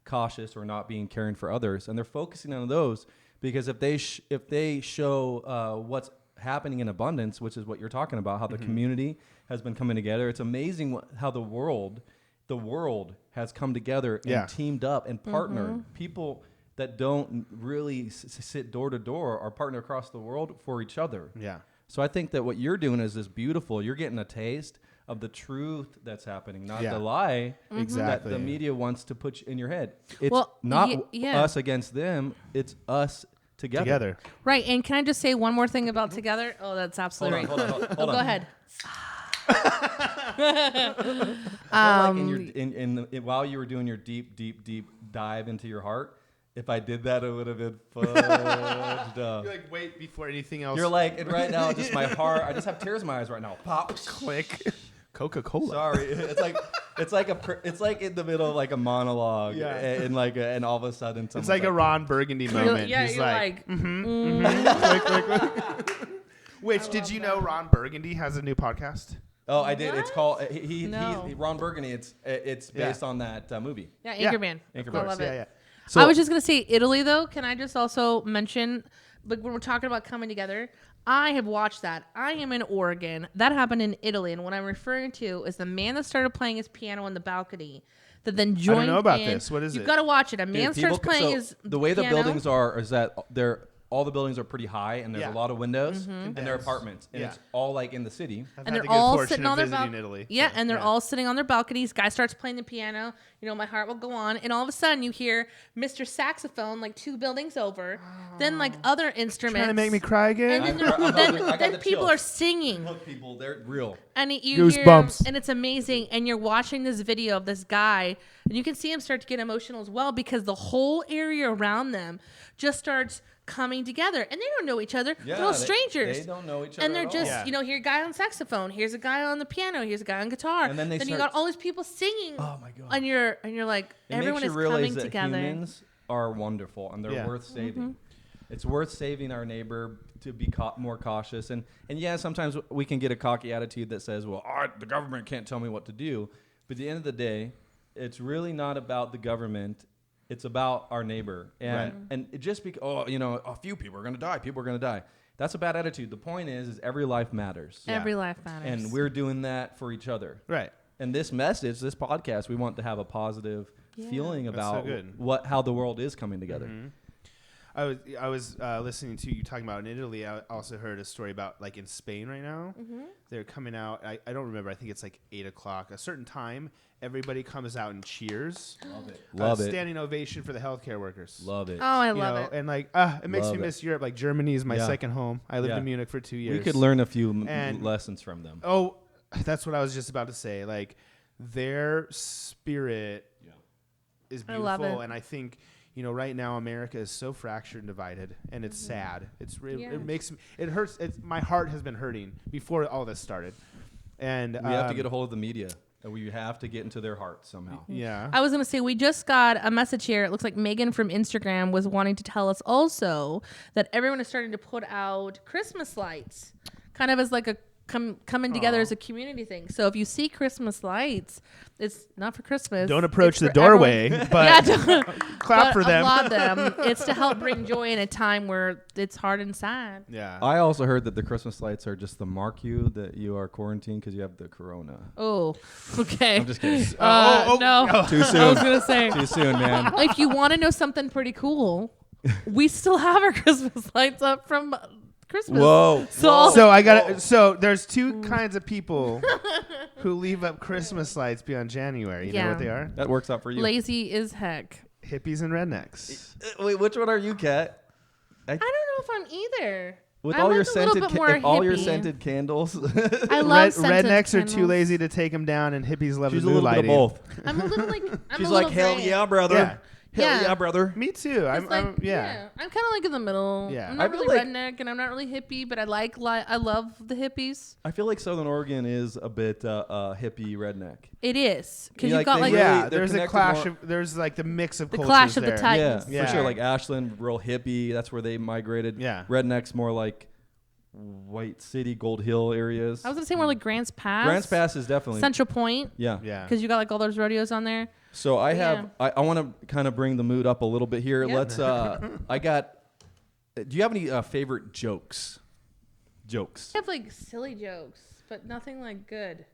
cautious or not being caring for others, and they're focusing on those because if they show what's happening in abundance, which is what you're talking about, how the community has been coming together. It's amazing how the world has come together and teamed up and partnered. People that don't really sit door to door are partnered across the world for each other. Yeah. So I think that what you're doing is this beautiful. You're getting a taste of the truth that's happening, not the lie that the media wants to put in your head. It's not us against them. It's us together. Right. And can I just say one more thing about together? Oh, that's absolutely right. Hold on. Go ahead. While you were doing your deep dive into your heart, if I did that, it would have been fudged up. You're like, wait, before anything else. You're like, and right now, just my heart. I just have tears in my eyes right now. Pop, click. Coca-Cola. Sorry, it's like in the middle of like a monologue, and all of a sudden, it's like a Ron Burgundy moment. Yeah, he's you're like click. Which did you know Ron Burgundy has a new podcast? Oh, I did. What? It's called he Ron Burgundy. It's based on that movie. Yeah, Anchorman. Anchorman. I love it. Yeah. So, I was just gonna say Italy though. Can I just also mention, like when we're talking about coming together, I have watched that. I am in Oregon. That happened in Italy, and what I'm referring to is the man that started playing his piano on the balcony. That then joined. I don't know about in. this. What is it? You've got to watch it. A man starts playing his the way piano. the buildings are is that all the buildings are pretty high, and there's a lot of windows, and they're apartments, and it's all like in the city. And they're all sitting on their Italy. Yeah, and they're all sitting on their balconies. Guy starts playing the piano. You know, my heart will go on, and all of a sudden you hear Mr. Saxophone like 2 buildings over. Then like other instruments. Trying to make me cry again. And then people are singing. Look, people, they're real. And you hear, and it's amazing. And you're watching this video of this guy, and you can see him start to get emotional as well because the whole area around them just starts coming together, and they don't know each other. Yeah, they're all strangers. They don't know each other. And they're just, here a guy on saxophone, here's a guy on the piano, here's a guy on guitar, and then you got all these people singing. Oh my god! And you're like, everyone is coming together. Humans are wonderful, and they're worth saving. It's worth saving our neighbor to be more cautious, and sometimes we can get a cocky attitude that says, well, the government can't tell me what to do. But at the end of the day, it's really not about the government. It's about our neighbor, and it just a few people are going to die. People are going to die. That's a bad attitude. The point is every life matters. Every life matters, and we're doing that for each other. Right. And this message, this podcast, we want to have a positive feeling about how the world is coming together. Mm-hmm. I was listening to you talking about in Italy. I also heard a story about like in Spain right now. They're coming out. I don't remember. I think it's like 8:00. A certain time, everybody comes out and cheers. Love it. Standing ovation for the healthcare workers. Love it. Oh, I love it. And like, it makes me miss Europe. Like Germany is my second home. I lived in Munich for 2 years. We could learn a few lessons from them. Oh, that's what I was just about to say. Like their spirit is beautiful, I love it. and I think. Right now America is so fractured and divided, and it's sad. It hurts. My heart has been hurting before all this started, and we have to get a hold of the media. And we have to get into their hearts somehow. Yeah. I was going to say, we just got a message here. It looks like Megan from Instagram was wanting to tell us also that everyone is starting to put out Christmas lights, kind of as like a coming together as a community thing. So if you see Christmas lights, it's not for Christmas. Don't approach the doorway, but clap for them. Applaud them. It's to help bring joy in a time where it's hard and sad. Yeah. I also heard that the Christmas lights are just to mark you that you are quarantined because you have the corona. Oh, okay. I'm just kidding. No. Too soon. I was going to say. Too soon, man. If you want to know something pretty cool, we still have our Christmas lights up from Christmas. Whoa. So there's 2 kinds of people who leave up Christmas lights beyond January. You know what they are? That works out for you. Lazy as heck. Hippies and rednecks. Wait, which one are you, Kat? I don't know if I'm either. With I'm all like your scented candles. I love scented rednecks candles. are too lazy to take them down, and hippies love She's the a little bit of both. I'm a little like She's like, hell yeah, brother. Yeah. Hell yeah, brother. Me too. I'm I'm kind yeah. of like in the middle. Yeah. I'm I not feel really like- redneck, and I'm not really hippie, but I love the hippies. I feel like Southern Oregon is a bit hippie redneck. It is because Yeah, you've got they like really- Yeah, they're there's a connected clash more- of there's like the mix of the cultures clash of the there. titans. Yeah, Yeah. for sure. Like Ashland, real hippie. That's where they migrated. Yeah. Rednecks more like White City, Gold Hill areas. I was gonna say more like Grants Pass. Grants Pass is definitely Central Point. Yeah. Yeah. Because you got like all those rodeos on there. So I Yeah. have I want to kind of bring the mood up a little bit here. Yeah. Let's I got do you have any favorite jokes? I have like silly jokes, but nothing like good.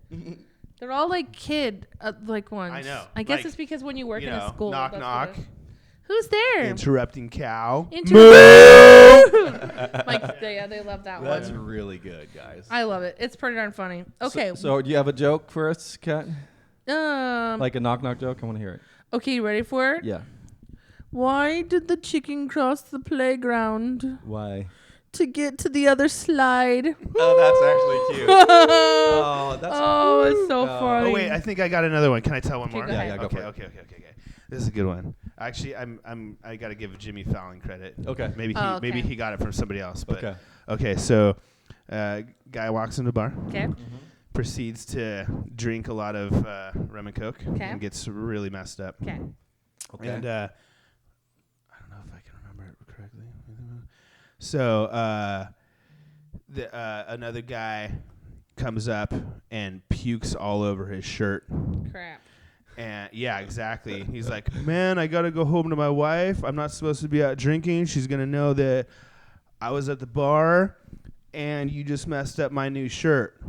They're all like kid like ones. I know. I guess Like, it's because when you work You in a know, school. knock that's knock. what it is. Who's there? Interrupting cow. Like they love that That's one. really good, guys. I love it. It's pretty darn funny. Okay. So do you have a joke for us, Kat? Um. Like a knock knock joke? I want to hear it. Okay, you ready for it? Yeah. Why did the chicken cross the playground? Why? To get to the other slide. Oh, that's actually cute. Oh, that's Oh, it's so Oh. funny. Oh wait, I think I got another one. Can I tell one Okay, more? go ahead. Yeah, go okay, for it. okay. This is a good one. Actually, I got to give Jimmy Fallon credit. Okay. Maybe he Oh, okay. maybe he got it from somebody else. But Okay. okay, so guy walks into a bar, Okay. proceeds to drink a lot of rum and coke, Okay. and gets really messed up. Okay. Okay. And I don't know if I can remember it correctly. So another guy comes up and pukes all over his shirt. Crap. And yeah, exactly. He's like, man, I got to go home to my wife. I'm not supposed to be out drinking. She's going to know that I was at the bar and you just messed up my new shirt.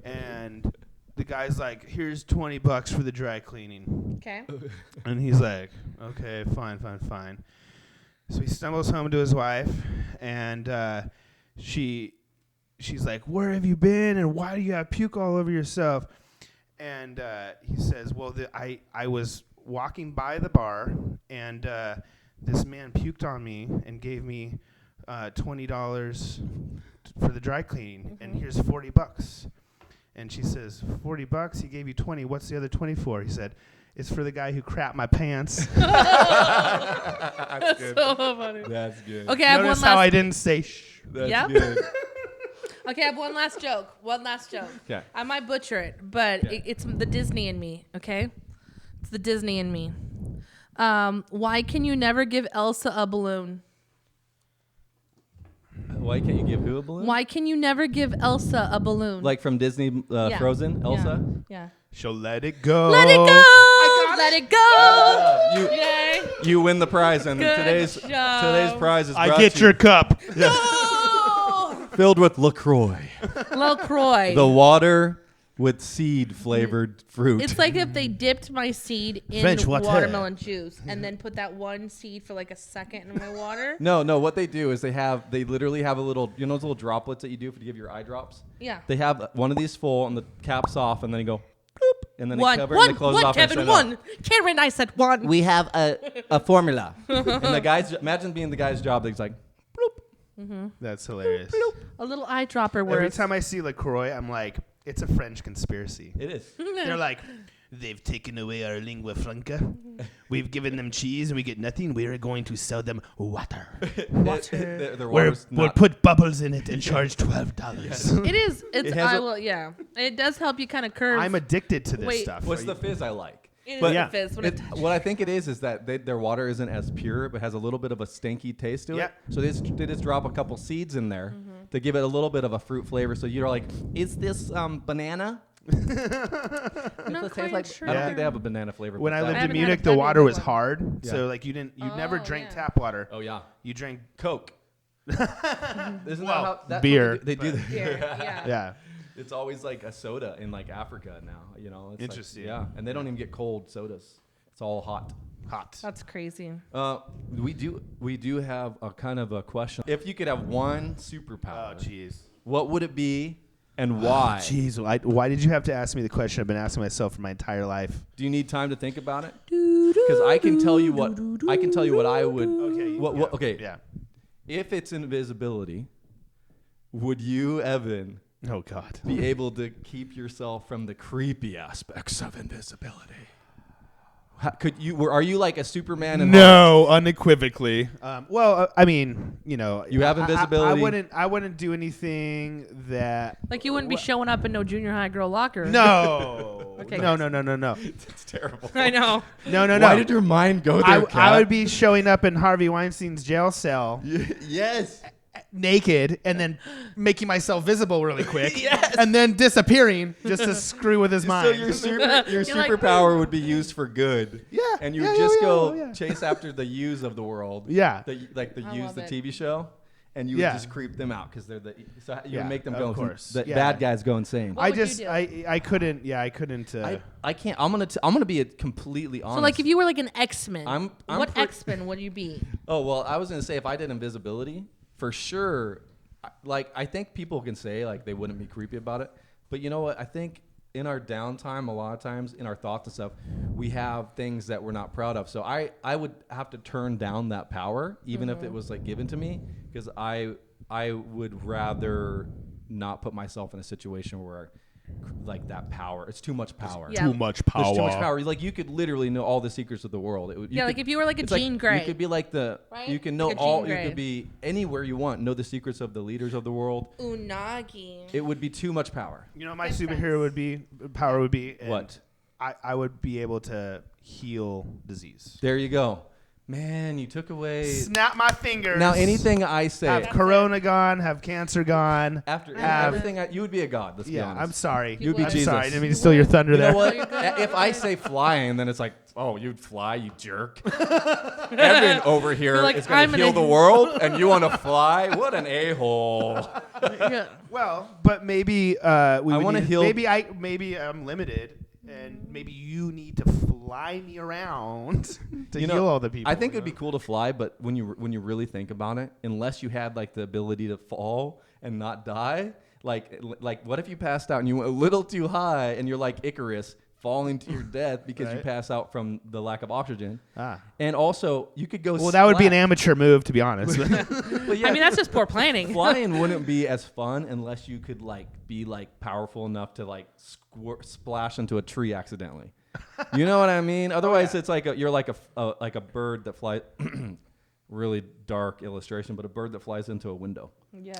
And the guy's like, here's $20 for the dry cleaning. Okay. And he's like, okay, fine. So he stumbles home to his wife, and she's like, where have you been, and why do you have puke all over yourself? And he says, well, I was walking by the bar, and this man puked on me and gave me $20 for the dry cleaning, and here's $40. And she says, $40? He gave you 20. What's the other 20 for? He said, it's for the guy who crapped my pants. That's good. So funny. That's good. Okay, I have Notice one how I last. didn't say shh. That's Yep. good. Okay, I have one last joke. Okay. I might butcher it, but Okay. it's the Disney in me. Okay, it's the Disney in me. Why can you never give Elsa a balloon? Why can't you give who a balloon? Why can you never give Elsa a balloon? Like from Disney Yeah. Frozen, Elsa? Yeah. She'll let it go. Let it go. Let it go. You Yay. you win the prize, and Good today's job. prize is I brought get to your you cup. Oh. filled with LaCroix, LaCroix. the water with seed flavored fruit. It's like if they dipped my seed in French water. watermelon juice and then put that one seed for like a second in my water. No, what they do is they literally have a little, you know those little droplets that you do to give your eye drops? Yeah. They have one of these full and the cap's off, and then you go bloop, and then they One, cover it and they close it off Kevin, and send it one. Karen, I said one. off. We have a formula. And the guy's, imagine being the guy's job that's like, bloop. That's hilarious. A little eyedropper Every worth. time I see LaCroix, I'm like, it's a French conspiracy. It is. They're like, they've taken away our lingua franca. We've given them cheese and we get nothing. We are going to sell them water. Their We'll water's not- put bubbles in it and charge $12. It is. It's. It has I a- will. Yeah. It does help you kind of curve. I'm addicted to this Wait. stuff. What's the fizz I like? It is But a yeah, fizz when it What I think it is that their water isn't as pure, but has a little bit of a stinky taste to Yeah. it. So they just drop a couple seeds in there to give it a little bit of a fruit flavor. So you're like, is this banana? Not It tastes quite like sure. I don't think they have a banana flavor. When but I that- lived in haven't had Munich, a the Febby water was before. hard. Yeah. So like you never Oh, drank yeah. tap water. oh yeah, You drank Coke. Isn't that Well, how that's beer, What they do that. Here, yeah. yeah. It's always like a soda in like Africa now. You know, it's like- Interesting. yeah, and they don't even get cold sodas. It's all hot. That's crazy. We do have a kind of a question. If you could have one Oh superpower, jeez. what would it be, and why? Jeez, why did you have to ask me the question I've been asking myself for my entire life? Do you need time to think about it? Because I can tell you what I would. Okay. Okay. Yeah. If it's invisibility, would you, Evan, Oh God. be able to keep yourself from the creepy aspects of invisibility? Are you like a Superman? No, unequivocally. Well, I mean, you know, you have invisibility. I wouldn't do anything that. Like you wouldn't be showing up in no junior high girl locker. No. Okay. No. It's terrible. I know. No. Why did your mind go there, Kat? I would be showing up in Harvey Weinstein's jail cell. Yes. Naked and then making myself visible really quick. Yes. And then disappearing just to screw with his So mind. your You're superpower would be used for good. Yeah. And you Yeah, would just yeah, go yeah. chase after the U's of the world. Yeah. Like the I U's, love the it. TV show. And you would just creep them out because they're so you would make them go. of course. The Yeah. bad guys go insane. What would you do? I couldn't. Yeah, I couldn't. I can't. I'm gonna be completely honest. So like if you were like an X-Men, I'm what X-Men would you be? Oh well, I was gonna say if I did invisibility, for sure. Like I think people can say like they wouldn't be creepy about it, but you know what? I think in our downtime, a lot of times in our thoughts and stuff, we have things that we're not proud of. So I would have to turn down that power, even if it was like given to me, because I would rather not put myself in a situation where like that power. It's too much power. Yeah. Too much power. There's too much power. Like you could literally know all the secrets of the world. Like if you were like a Jean Grey. You could be like Right? You can know Like a all. Jean You Grey. could be anywhere you want. Know the secrets of the leaders of the world. Unagi. It would be too much power. You know, what my Makes superhero would be power would be and What? I would be able to heal disease. There you go. Man, you took away. Snap my fingers. Now anything I say have Corona gone, have cancer gone. after have- everything, you would be a god. Let's be Yeah, honest. I'm sorry. You'd be I'm Jesus. sorry. I didn't mean to steal your thunder You there. know what? If I say flying, then it's like, oh, you'd fly, you jerk. Evan over here You're like, is going I'm to heal gonna- the world, and you want to fly? What an a-hole. Yeah. Well, but maybe I wanna heal- Maybe I'm limited, and maybe you need to fly me around to heal all the people. I think it'd be cool to fly, but when you really think about it, unless you had like the ability to fall and not die, like what if you passed out and you went a little too high and you're like Icarus falling to your death because you Right. pass out from the lack of oxygen. Ah. And also, you could go. Well, that would be an splat. amateur move, to be honest. But yeah, I mean, that's just poor planning. flying wouldn't be as fun unless you could like be like powerful enough to like splash into a tree accidentally. You know what I mean? Otherwise, it's like you're like a bird that flies. Really dark illustration, but a bird that flies into a window. Yeah.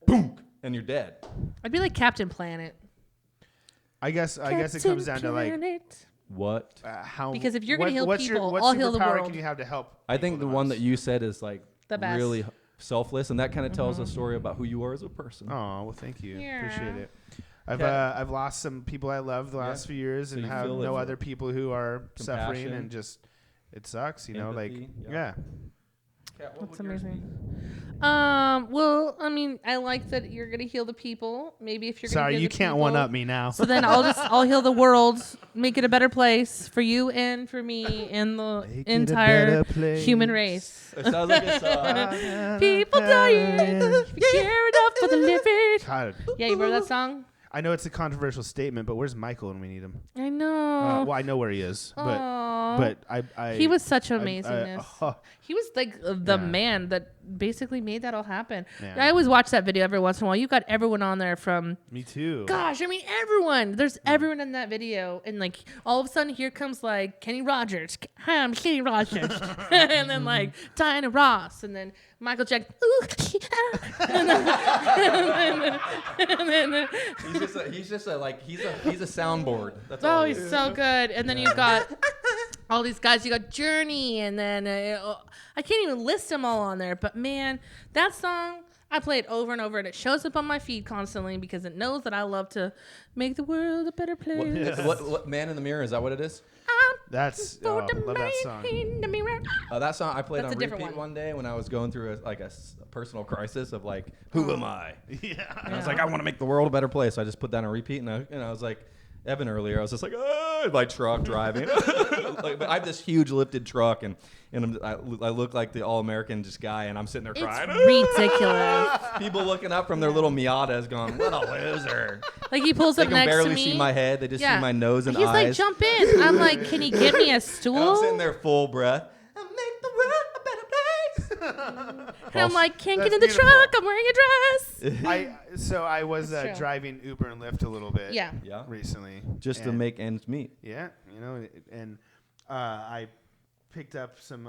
Boom, and you're dead. I'd be like Captain Planet. I guess it comes down to like What? how. Because if you're gonna heal what people, what I'll heal the superpower world. can you have to help? I think the people one most? that you said is like The best. really selfless, and that kind of tells a story about who you are as a person. Oh well, thank you. Yeah. Appreciate it. Yeah. I've lost some people I love the last few years, So and you have feel it no for other people who are suffering, compassion. and just it sucks, you know. Like Empathy, yeah. Kat, what That's would yours be? amazing. Well, I mean, I like that you're gonna heal the people. Maybe if you're gonna Sorry, heal you the can't people, one up me now. So then I'll heal the world, make it a better place for you and for me and the Make it a entire better place. human race. It sounds like it's People dying, care enough for the living. God, Yeah, you remember that song? I know it's a controversial statement, but where's Michael when we need him? I know. Well, I know where he is, Aw. but I He was such I- amazingness. oh, He was like the Yeah. man that basically made that all happen. Man. I always watch that video every once in a while. You got everyone on there from, me too. gosh, I mean, everyone. There's everyone in that video. And like all of a sudden here comes like Kenny Rogers. Hi, I'm Kenny Rogers. And then like Diana Ross. And then Michael Jackson. Ooh, and then he's just a soundboard. That's all. oh, he he's is. so good. And then you've got all these guys. You got Journey, and then I can't even list them all on there. But man, that song I play it over and over, and it shows up on my feed constantly because it knows that I love to make the world a better place. What Man in the Mirror, is that what it is? That's For oh, the love that song. man in the mirror. That song I played That's on a different repeat one. one day when I was going through a personal crisis of like, who am I? And I was like, I want to make the world a better place. So I just put that on repeat, and I was like, Evan earlier, I was just like, in my truck driving. Like, but I have this huge lifted truck, and I look like the all-American just guy, and I'm sitting there crying. It's ridiculous. People looking up from their little Miatas going, what a loser. Like he pulls They up can next to barely me. see my head. They just Yeah. see my nose and He's eyes. like, jump in. I'm like, can you get me a stool? And I'm sitting there full breath. And make the world a better place. And I'm like, can't get That's in the beautiful. truck. I'm wearing a dress. I was That's true. driving Uber and Lyft a little bit. Yeah. Yeah. Recently, Just to and- make ends meet. Yeah, you know, and I picked up some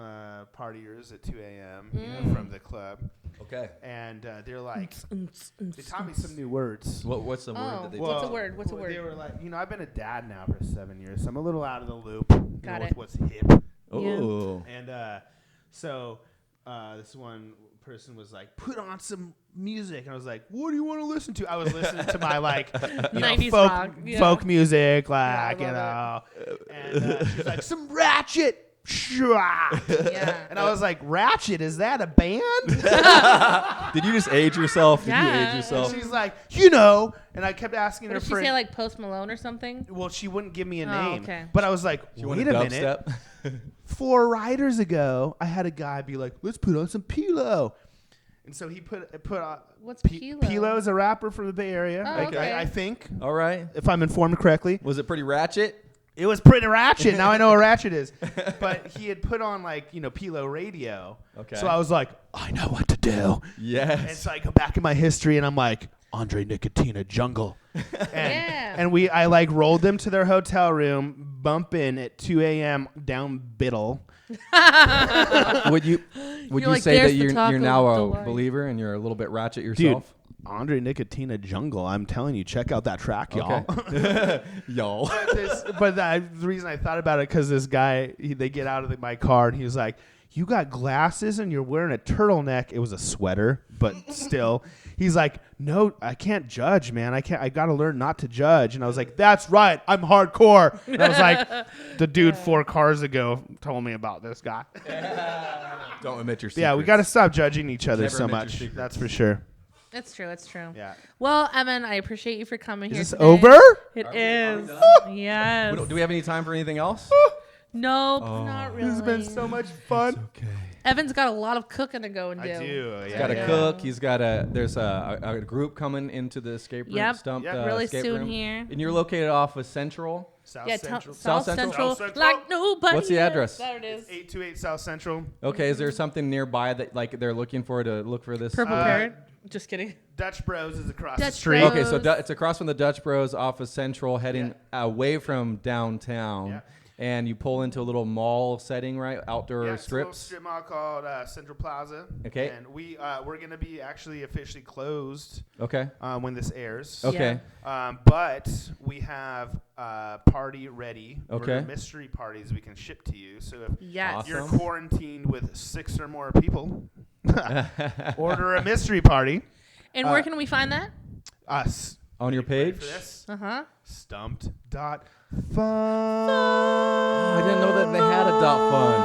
partiers at 2 a.m. From the club. Okay. And they're like, they taught me some new words. What's the word that they What's a word? What's a word? They were like, I've been a dad now for 7 years, so I'm a little out of the loop. Got with it. what's hip. Oh. And so this one person was like, put on some music. And I was like, what do you want to listen to? I was listening to my 90s folk, rock. Yeah. folk music, I and she's like, some Ratchet. Yeah. And I was like, Ratchet, is that a band? Did you just age yourself? Yeah. Did you age And yourself? she's like, and I kept asking her Did she for say like Post Malone or something? well, she wouldn't give me a Oh, name. okay. But I was like, You wait want a a minute. dubstep? 4 riders ago, I had a guy be like, let's put on some Pilo. And so he put on. What's Pilo? Pilo is a rapper from the Bay Area, Oh, okay. I think, All right. if I'm informed correctly. Was it pretty ratchet? It was pretty ratchet. Now I know what ratchet is. But he had put on Pilo radio. Okay. So I was like, I know what to do. Yes. And so I go back in my history and I'm like, Andre Nicotina Jungle. And I rolled them to their hotel room, bump in at 2 a.m. down Biddle. Would you like, say that "There's the you're taco now a delight." believer and you're a little bit ratchet Dude, yourself? Andre Nicotina Jungle. I'm telling you, check out that track, y'all. Okay. Y'all. The reason I thought about it because this guy, they get out of my car and he was like, "You got glasses and you're wearing a turtleneck." It was a sweater, but still. He's like, "No, I can't judge, man. I got to learn not to judge." And I was like, "That's right. I'm hardcore." And I was like, "The dude 4 cars ago told me about this guy." Don't admit your secrets. Yeah, we got to stop judging each other Never so admit your much. secrets. That's for sure. It's true. It's true. Yeah. Well, Evan, I appreciate you for coming here. Is this today. over? It is. Yes. Do we have any time for anything else? Nope, not really. This has been so much fun. Okay. Evan's got a lot of cooking to go and do. I do. He's got to cook. He's got there's a group coming into the escape room. Yep. Stumpt, Yep. Really escape soon room. here. And you're located off of Central. South Yeah, Central. South Central? Central. South Central. Like nobody. What's the else. address? There it is. 828 South Central. Okay, is there something nearby that they're looking for to look for this? Purple Parrot. Just kidding. Dutch Bros is across the Dutch street. Bros. Okay, so it's across from the Dutch Bros off of Central, heading away from downtown. Yeah. And you pull into a little mall setting, right? Outdoor Yeah, it's a little strips. strip mall called Central Plaza. Okay. And we're going to be actually officially closed Okay. when this airs. Okay. But we have party ready. Okay. Mystery parties we can ship to you. So if Yes. Awesome. you're quarantined with 6 or more people, order a mystery party. And where can we find that? Us. On your Ready page? for this? Uh-huh. Stumpt.fun. I didn't know that they had a .fun.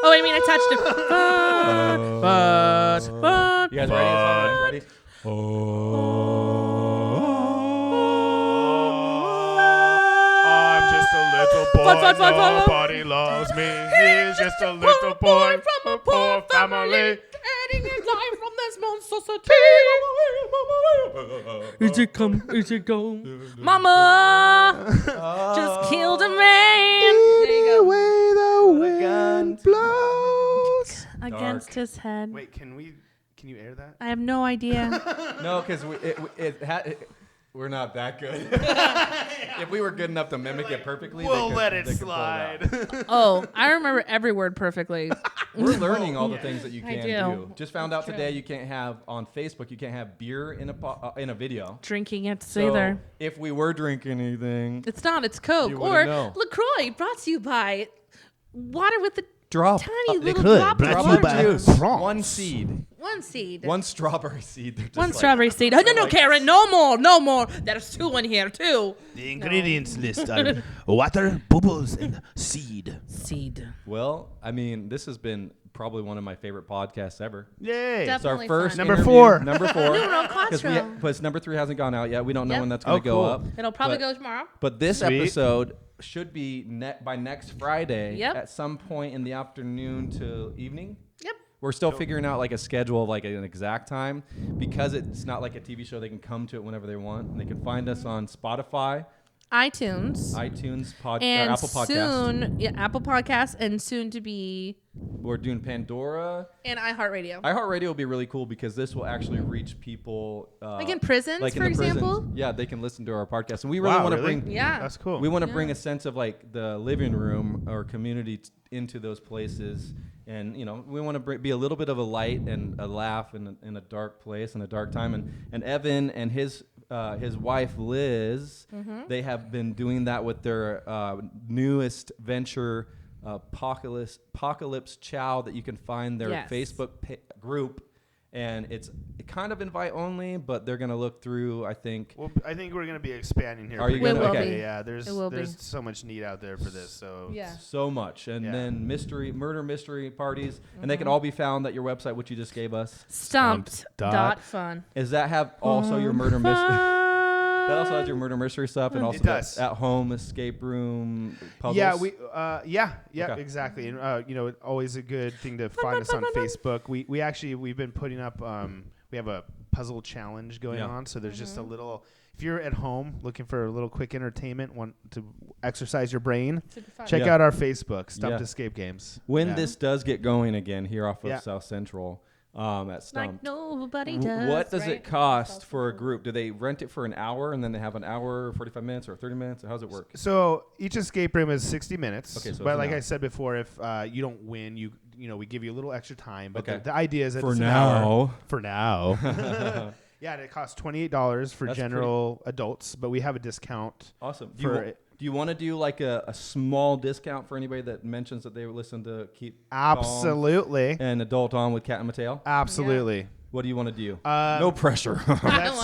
Oh, I mean, I touched it. Fun. You guys ready? Is all right? Ready? I'm just a little boy. Fun. Nobody loves me. He's just a little boy from a poor family. Adding his life from this monstrosity. Is it come? Is it go? Mama just killed a man. There you go. Way the wind blows. Against his head. Wait, can you air that? I have no idea. No, because we're not that good. If we were good enough to mimic it perfectly, We'll they could, let it they could pull out. slide. Oh, I remember every word perfectly. We're learning all the things that you I can do. do. Just found out True. today you can't have on Facebook. You can't have beer in a video. Drinking it So either. if we were drinking anything, It's not. It's Coke You or wouldn't know. LaCroix. Brought to you by water with the drop tiny little LaCroix, drop brought of to you water. by juice, prawns. one seed, One seed. one strawberry seed. They're just One like- strawberry seed. Oh, no, Karen. No more. There's 2 in here, too. The ingredients list are water, bubbles, and seed. Seed. Well, I mean, this has been probably one of my favorite podcasts ever. Yay. Def- It's our Definitely first fun. Number interview. 4. Number 4. No, Because number 3 hasn't gone out yet. We don't know Yep. when that's going to Oh, go cool. up. It'll probably But- go tomorrow. But this Sweet. episode should be by next Friday Yep. at some point in the afternoon to evening. Yep. We're still figuring out like a schedule of like an exact time because it's not like a TV show. They can come to it whenever they want. And they can find us on Spotify, iTunes, and Apple Podcasts. Apple Podcasts, and soon to be. We're doing Pandora. And iHeartRadio. iHeartRadio will be really cool because this will actually reach people. Like in prisons, like for in the example? prisons. Yeah, they can listen to our podcast. And we really want to bring. Yeah. That's cool. We want to bring a sense of like the living room or community into those places. And, you know, we want to be a little bit of a light and a laugh in a dark place, in a dark time. And Evan and his wife, Liz, they have been doing that with their newest venture, Apocalypse Chow, that you can find their Facebook group. And it's kind of invite only, but they're going to look through, I think. Well, I think we're going to be expanding here. Are you going to? Okay. Yeah, there's so much need out there for this. So so much. And then murder mystery parties. And they can all be found at your website, which you just gave us. Stumpt.fun. Does that have also your murder mystery? That also has your murder mystery stuff and also the at-home escape room puzzles. Yeah, exactly. And you know, always a good thing to find us on Facebook. We've been putting up. We have a puzzle challenge going on. So there's just a little. If you're at home looking for a little quick entertainment, want to exercise your brain, check out our Facebook, Stumpt Escape Games. When this does get going again here off of South Central. At Stumpt. Like nobody does. What does it cost for a group? Do they rent it for an hour and then they have an hour, 45 minutes, or 30 minutes? Or how does it work? So each escape room is 60 minutes. Okay, so but like I said before, if you don't win, you know we give you a little extra time. But the idea is that for it's now. For now. Yeah, and it costs $28 for general adults, but we have a discount. Awesome. Do you want to do like a small discount for anybody that mentions that they listen to Keep Absolutely. Calm and Adult On with Kat and Mateo? Absolutely. Yeah. What do you want to do? No pressure.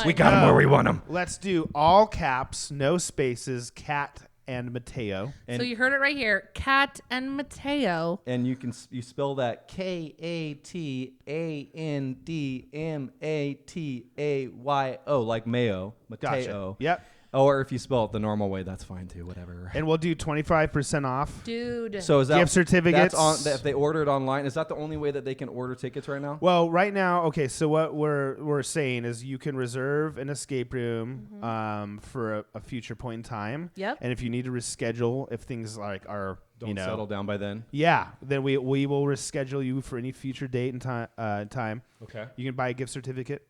We got them where we want them. Let's do all caps, no spaces, Kat and Mateo. So you heard it right here, Kat and Mateo. And you spell that KATANDMATAYO, like Mayo, Mateo. Gotcha. Yep. Or if you spell it the normal way, that's fine too. Whatever. And we'll do 25% off. Dude. So is that gift certificates? If they order it online, is that the only way that they can order tickets right now? Well, right now, okay. So what we're saying is you can reserve an escape room for a future point in time. Yep. And if you need to reschedule, if things like are Don't settle down by then. Yeah. Then we will reschedule you for any future date and time. Okay. You can buy a gift certificate,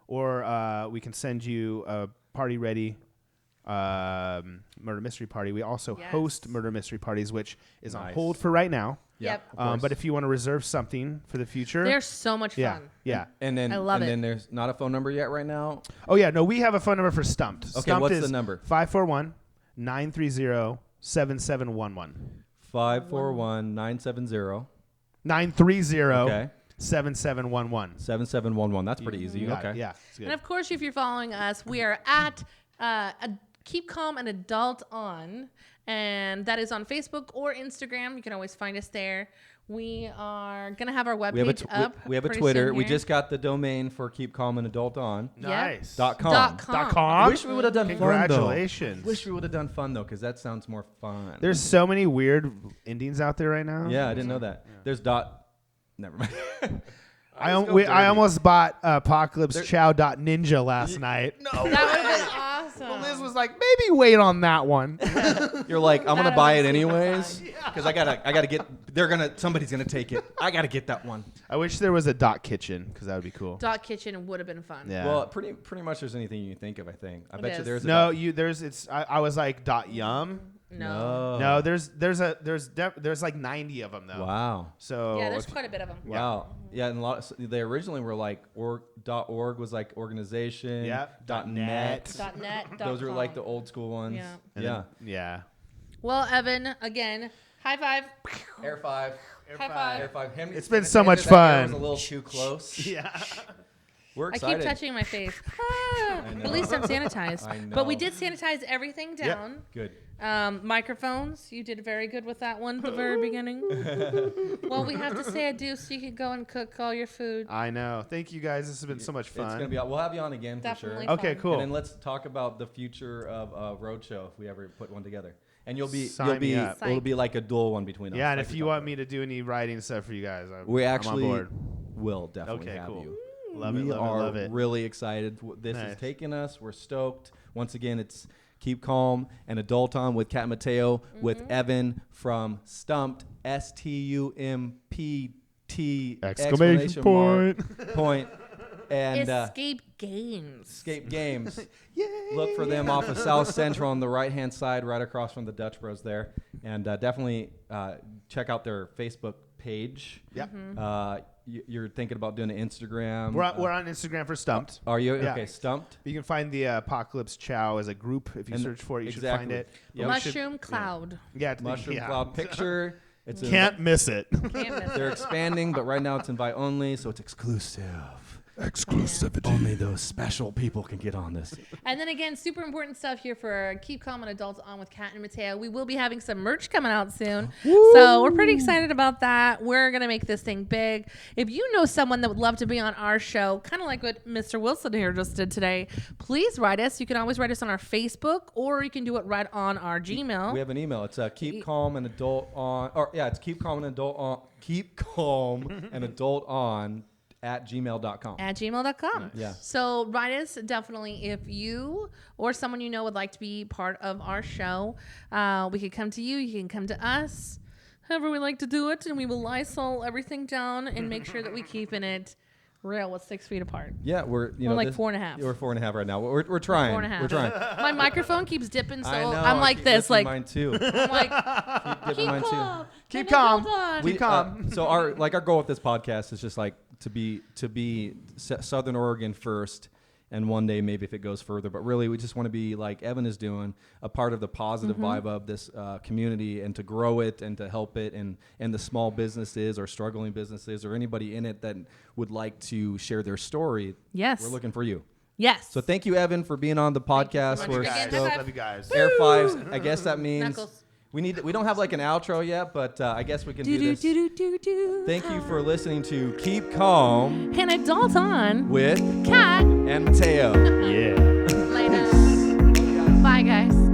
or we can send you a party ready. Murder mystery party. We also host murder mystery parties, which is on hold for right now. Yep. But if you want to reserve something for the future, they're so much fun. Yeah. And then I love it. Then there's not a phone number yet right now. Oh yeah, no, we have a phone number for Stumpt. Okay, Stumpt what's is the number? 541-930-7711. 541-970. 930. Okay. 7711. 7711. That's pretty easy. Okay. Yeah. And of course, if you're following us, we are at Keep Calm and Adult On, and that is on Facebook or Instagram. You can always find us there. We are gonna have our webpage up. We have a Twitter. We just got the domain for Keep Calm and Adult On. Nice. .com. .com. Wish we would have done Congratulations. fun though. Wish we would have done fun though, because that sounds more fun. There's so many weird endings out there right now. Yeah, I didn't know that. Yeah. There's Never mind. I almost bought Apocalypse Chow .ninja last night. No, that would have been awesome. Well, Liz was like, maybe wait on that one. You're like, I'm gonna buy it anyways because I gotta get. Somebody's gonna take it. I gotta get that one. I wish there was a dot kitchen because that would be cool. Dot kitchen would have been fun. Yeah. Well, pretty much there's anything you think of. I think. I bet you there's. I was like dot yum. No, there's like 90 of them though. Wow. So yeah, there's quite a bit of them. Wow. Yeah, and they originally were like .org was like organization. Yeah. .net. .net. Those are like the old school ones. Yeah. Yeah. Well, Evan, again, high five. Air five. High five. It's been so much fun. Was a little too close. Yeah. We're I excited. keep touching my face. At least I'm sanitized. I know. But we did sanitize everything down. Good. Microphones, you did very good with that one at the very beginning. Well, we have to say adieu so you can go and cook all your food. I know. Thank you guys. This has been so much fun. It's gonna be. We'll have you on again Definitely for sure. Okay, cool. And then let's talk about the future of Roadshow if we ever put one together. And it'll be like a dual one between us. Yeah, and like if you want me to do any writing stuff for you guys, I'm on board. Will definitely have cool. you. Love we it, love are it. really excited. This Nice. is taking us. We're stoked. Once again, it's Keep Calm and Adult On with Kat Mateo, with Evan from Stumpt, STUMPT Exclamation point. And Escape Games. Escape Games. Look for them off of South Central on the right-hand side, right across from the Dutch Bros there. And definitely check out their Facebook page. Yeah. You're thinking about doing an Instagram. We're on Instagram for Stumpt. Are you? Yeah. Okay, Stumpt. You can find the Apocalypse Chow as a group. If you search for it, you should find it. Yep. Mushroom Cloud. Yeah. Mushroom Cloud picture. It's Can't miss it. They're expanding, but right now it's invite only, so it's exclusive. Exclusivity. Only those special people can get on this. And then again, super important stuff here for Keep Calm and Adults On with Kat and Mateo. We will be having some merch coming out soon. So we're pretty excited about that. We're going to make this thing big. If you know someone that would love to be on our show, kind of like what Mr. Wilson here just did today, please write us. You can always write us on our Facebook, or you can do it right on our Gmail. We have an email. It's Keep Calm and Adult On. Or yeah, it's Keep Calm and Adult On. Keep Calm and Adult On @gmail.com. @gmail.com. Nice. Yeah. So write us definitely if you or someone you know would like to be part of our show. We could come to you. You can come to us. However we like to do it, and we will Lysol everything down and make sure that we keep it real with 6 feet apart. Yeah, we're like 4.5. We're 4.5 right now. We're trying. 4.5. We're trying. My microphone keeps dipping, so I know, I'm like this, like mine too. I'm like Keep mine calm. too. Keep and calm. Adult On. Keep calm. So our goal with this podcast is just like to be Southern Oregon first, and one day maybe if it goes further. But really, we just want to be like Evan is doing, a part of the positive vibe of this community, and to grow it and to help it, and the small businesses or struggling businesses or anybody in it that would like to share their story. Yes. We're looking for you. Yes. So thank you, Evan, for being on the podcast. much. We're Again, stoked. Love you guys. Air fives. I guess that means Knuckles. we don't have like an outro yet, but I guess we can do this. Thank you for listening to Keep Calm And Adult On with Kat and Mateo. Yeah. later. Bye, guys.